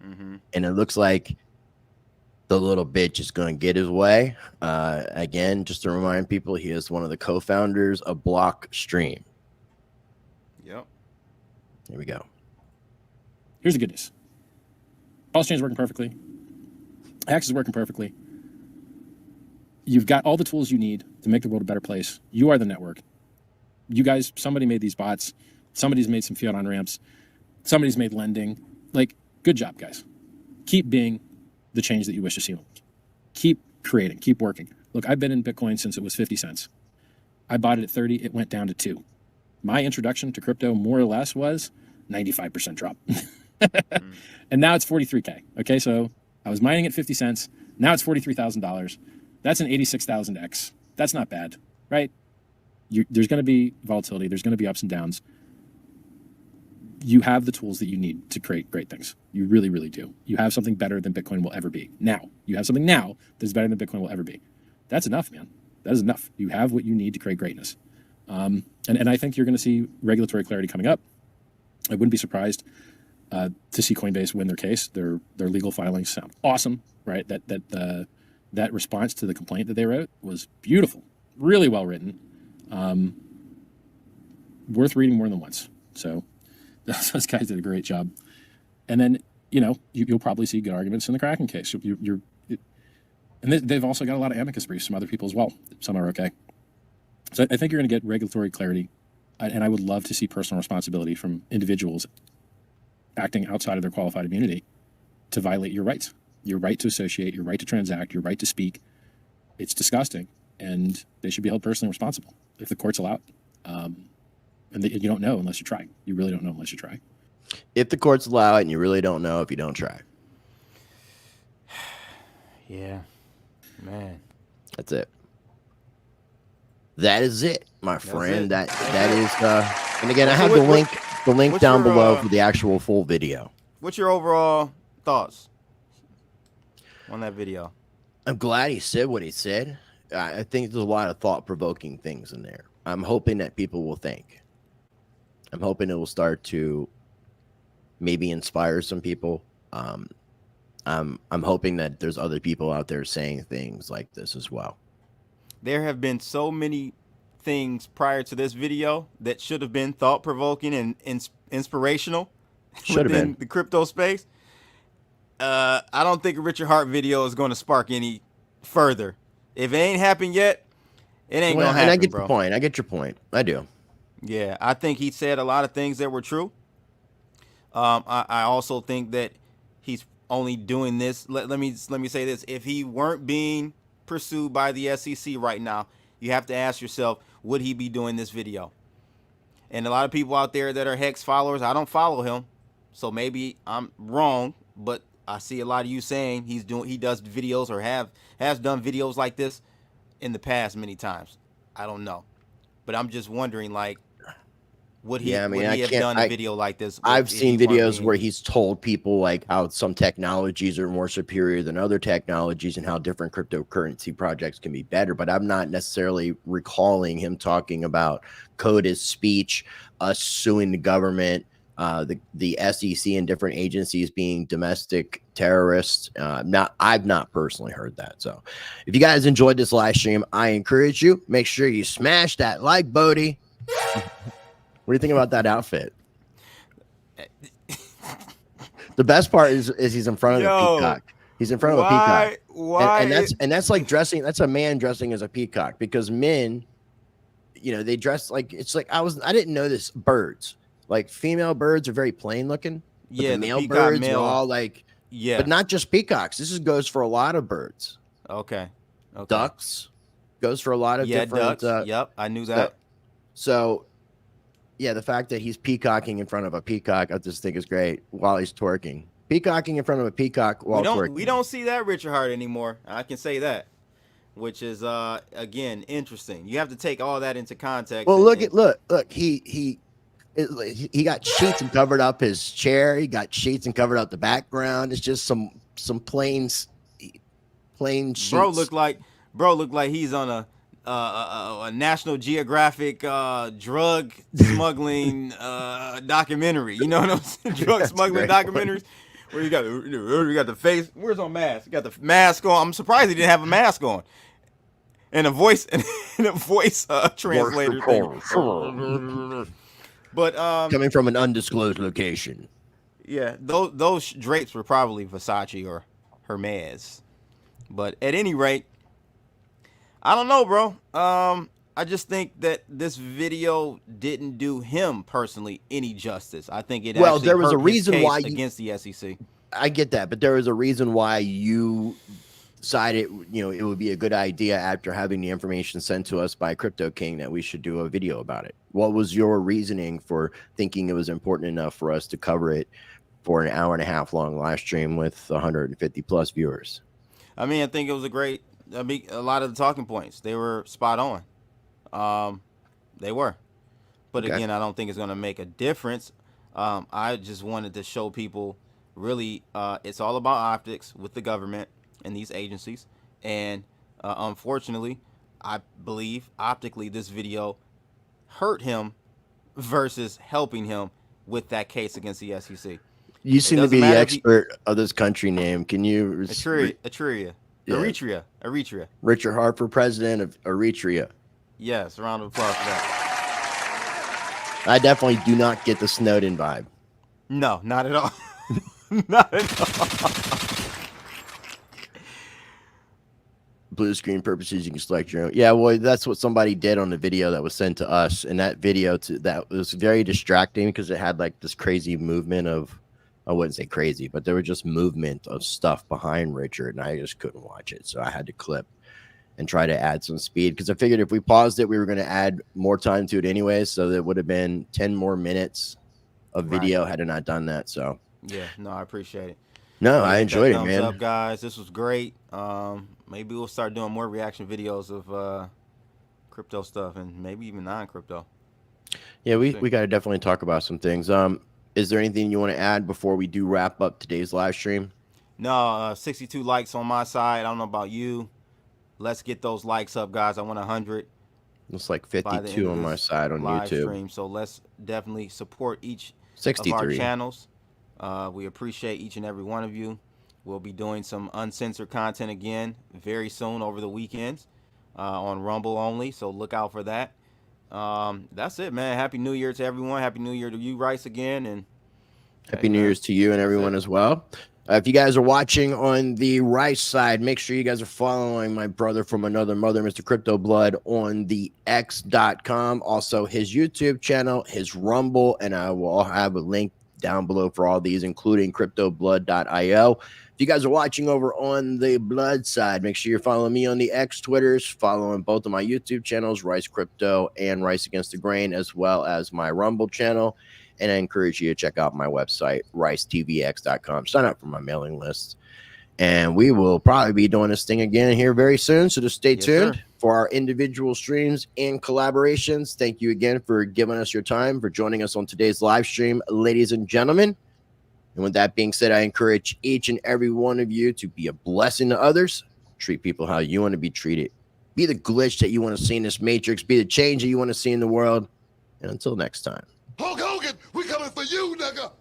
And it looks like the little bitch is going to get his way. Again, just to remind people, he is one of the co-founders of Blockstream.
Yep.
Here we go.
Here's the good news. Pulse chain is working perfectly. Axe is working perfectly. You've got all the tools you need to make the world a better place. You are the network. You guys, somebody made these bots. Somebody's made some fiat on ramps. Somebody's made lending. Like, good job, guys. Keep being the change that you wish to see. Keep creating, keep working. Look, I've been in Bitcoin since it was 50 cents. I bought it at 30, it went down to 2. My introduction to crypto more or less was 95% drop. And now it's 43K. Okay, so I was mining at 50 cents. Now it's $43,000. That's an 86,000x. That's not bad, right? There's going to be volatility. There's going to be ups and downs. You have the tools that you need to create great things. You really, really do. You have something better than Bitcoin will ever be. Now, you have something now that is better than Bitcoin will ever be. That's enough, man. That is enough. You have what you need to create greatness. And I think you're going to see regulatory clarity coming up. I wouldn't be surprised to see Coinbase win their case. Their legal filings sound awesome, right? That response to the complaint that they wrote was beautiful, really well written, worth reading more than once. So those guys did a great job. And then, you'll probably see good arguments in the Kraken case. And they've also got a lot of amicus briefs from other people as well. Some are okay. So I think you're going to get regulatory clarity. And I would love to see personal responsibility from individuals acting outside of their qualified immunity to violate your rights. Your right to associate, your right to transact, your right to speak. It's disgusting. And they should be held personally responsible if the courts allow it. And you don't know unless you try. You really don't know unless you try.
If the courts allow it, and you really don't know if you don't try.
Yeah, man.
That's it. That is it, my friend. That is. And again, I have the link down below for the actual full video.
What's your overall thoughts on that video?
I'm glad he said what he said. I think there's a lot of thought-provoking things in there. I'm hoping that people will think. I'm hoping it will start to maybe inspire some people. I'm hoping that there's other people out there saying things like this as well.
There have been so many things prior to this video that should have been thought-provoking and inspirational within the crypto space. I don't think a Richard Hart video is going to spark any further. If it ain't happened yet, it ain't going to happen,
and I get
bro.
your point. I get your point. I do.
Yeah, I think he said a lot of things that were true. I also think that he's only doing this. Let me say this. If he weren't being pursued by the SEC right now, you have to ask yourself, would he be doing this video? And a lot of people out there that are Hex followers, I don't follow him, so maybe I'm wrong, but I see a lot of you saying he does videos or has done videos like this in the past many times. I don't know, but I'm just wondering, like, would he have done a video like this?
I've seen videos where he's told people like how some technologies are more superior than other technologies and how different cryptocurrency projects can be better. But I'm not necessarily recalling him talking about code as speech, us suing the government, the SEC and different agencies being domestic terrorists. I've not personally heard that. So if you guys enjoyed this live stream, I encourage you, make sure you smash that like Bodie. What do you think about that outfit? The best part is he's in front of a peacock. He's in front of a peacock.
Why?
And that's like dressing. That's a man dressing as a peacock, because men, they dress like, it's like I didn't know this. Birds, like female birds, are very plain looking. But
Yeah,
the male birds are all like,
yeah,
but not just peacocks. This goes for a lot of birds.
Okay.
Ducks goes for a lot of different.
Ducks. Yep, I knew that.
So. Yeah, the fact that he's peacocking in front of a peacock, I just think is great while he's twerking. Peacocking in front of a peacock while twerking. We
don't see that Richard Hart anymore. I can say that, which is again interesting. You have to take all that into context.
Well, look. He got sheets and covered up his chair. He got sheets and covered up the background. It's just some plain sheets.
Bro looked like he's on a National Geographic drug smuggling documentary. You know what I'm saying? Drug smuggling documentaries where you got the face. Where's my mask? You got the mask on. I'm surprised he didn't have a mask on. And a voice translator thing. But
coming from an undisclosed location.
Yeah, those drapes were probably Versace or Hermes. But at any rate, I don't know, bro. I just think that this video didn't do him personally any justice. I think it
Well,
actually
there was
hurt
a reason
his case
why
against the SEC.
I get that, but there was a reason why you decided, it would be a good idea after having the information sent to us by Crypto King that we should do a video about it. What was your reasoning for thinking it was important enough for us to cover it for an hour and a half long live stream with 150 plus viewers?
I mean, I think it was a lot of the talking points, they were spot on. They were. But
Okay.
again, I don't think it's going to make a difference. I just wanted to show people really it's all about optics with the government and these agencies. And unfortunately, I believe optically this video hurt him versus helping him with that case against the SEC.
You seem to be the expert of this country name. Can you...
Eritrea.
Yeah.
Eritrea.
Richard Hart for president of Eritrea.
Yes, a round of applause for that.
I definitely do not get the Snowden vibe.
No, not at all. Not at all.
Blue screen purposes, you can select your own. Yeah, well, that's what somebody did on the video that was sent to us, and that video that was very distracting because it had like this crazy movement of, I wouldn't say crazy, but there was just movement of stuff behind Richard, and I just couldn't watch it, so I had to clip and try to add some speed because I figured if we paused it, we were going to add more time to it anyway, so that would have been 10 more minutes of video had I not done that. So
yeah, no, I appreciate it.
No, I enjoyed it, man.
Thumbs up, guys. This was great. Maybe we'll start doing more reaction videos of crypto stuff and maybe even non-crypto.
Yeah, we got to definitely talk about some things. Is there anything you want to add before we do wrap up today's live stream?
No, 62 likes on my side. I don't know about you. Let's get those likes up, guys. I want 100.
It's like 52 on my side on YouTube.
Stream. So let's definitely support each
63
of our channels. We appreciate each and every one of you. We'll be doing some uncensored content again very soon over the weekends on Rumble only. So look out for that. That's it, man. Happy New Year to everyone. Happy New Year to you, Rice, again. And
Happy New Year's to you and everyone as well. If you guys are watching on the Rice side, make sure you guys are following my brother from another mother, Mr. Crypto Blood, on the X.com. Also, his YouTube channel, his Rumble, and I will have a link down below for all these, including cryptoblood.io. If you guys are watching over on the Blood side, make sure you're following me on the X Twitters, following both of my YouTube channels, Rice Crypto and Rice Against the Grain, as well as my Rumble channel. And I encourage you to check out my website, ricetvx.com. Sign up for my mailing list. And we will probably be doing this thing again here very soon. So just stay tuned for our individual streams and collaborations. Thank you again for giving us your time, for joining us on today's live stream, ladies and gentlemen. And with that being said, I encourage each and every one of you to be a blessing to others. Treat people how you want to be treated. Be the glitch that you want to see in this matrix. Be the change that you want to see in the world. And until next time.
Hulk Hogan, we coming for you, nigga.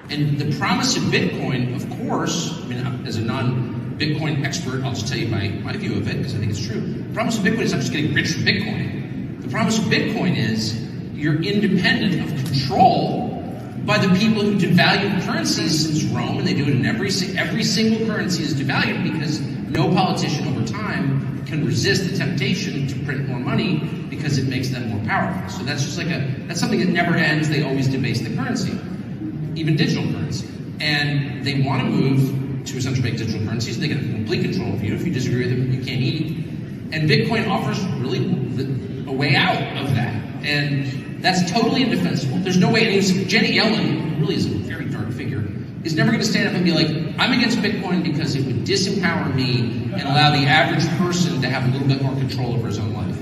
And the promise of Bitcoin, of course, I mean, as a non-Bitcoin expert, I'll just tell you my view of it because I think it's true. The promise of Bitcoin is not just getting rich from Bitcoin. The promise of Bitcoin is you're independent of control by the people who devalued currencies since Rome, and they do it in every single currency is devalued because no politician over time can resist the temptation to print more money because it makes them more powerful. So that's just that's something that never ends. They always debase the currency, even digital currency. And they want to move to a central bank digital currencies. They get complete control of you. If you disagree with them, you can't eat. And Bitcoin offers really a way out of that. And that's totally indefensible. There's no way Janet Yellen, who really is a very dark figure, is never going to stand up and be like, I'm against Bitcoin because it would disempower me and allow the average person to have a little bit more control over his own life.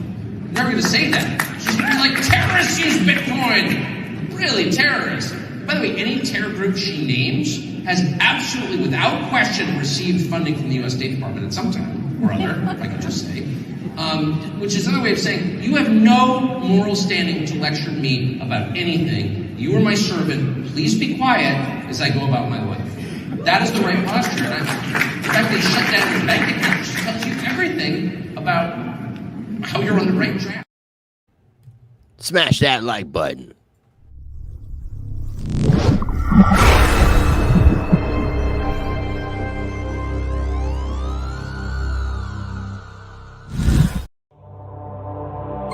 Never going to say that. She's going to be like, terrorists use Bitcoin. Really, terrorists. By the way, any terror group she names has absolutely, without question, received funding from the U.S. State Department at some time or other, if I could just say. Which is another way of saying, you have no moral standing to lecture me about anything. You are my servant. Please be quiet as I go about my life. That is the right posture. And the fact they shut down your bank account tells you everything about how you're on the right track.
Smash that like button.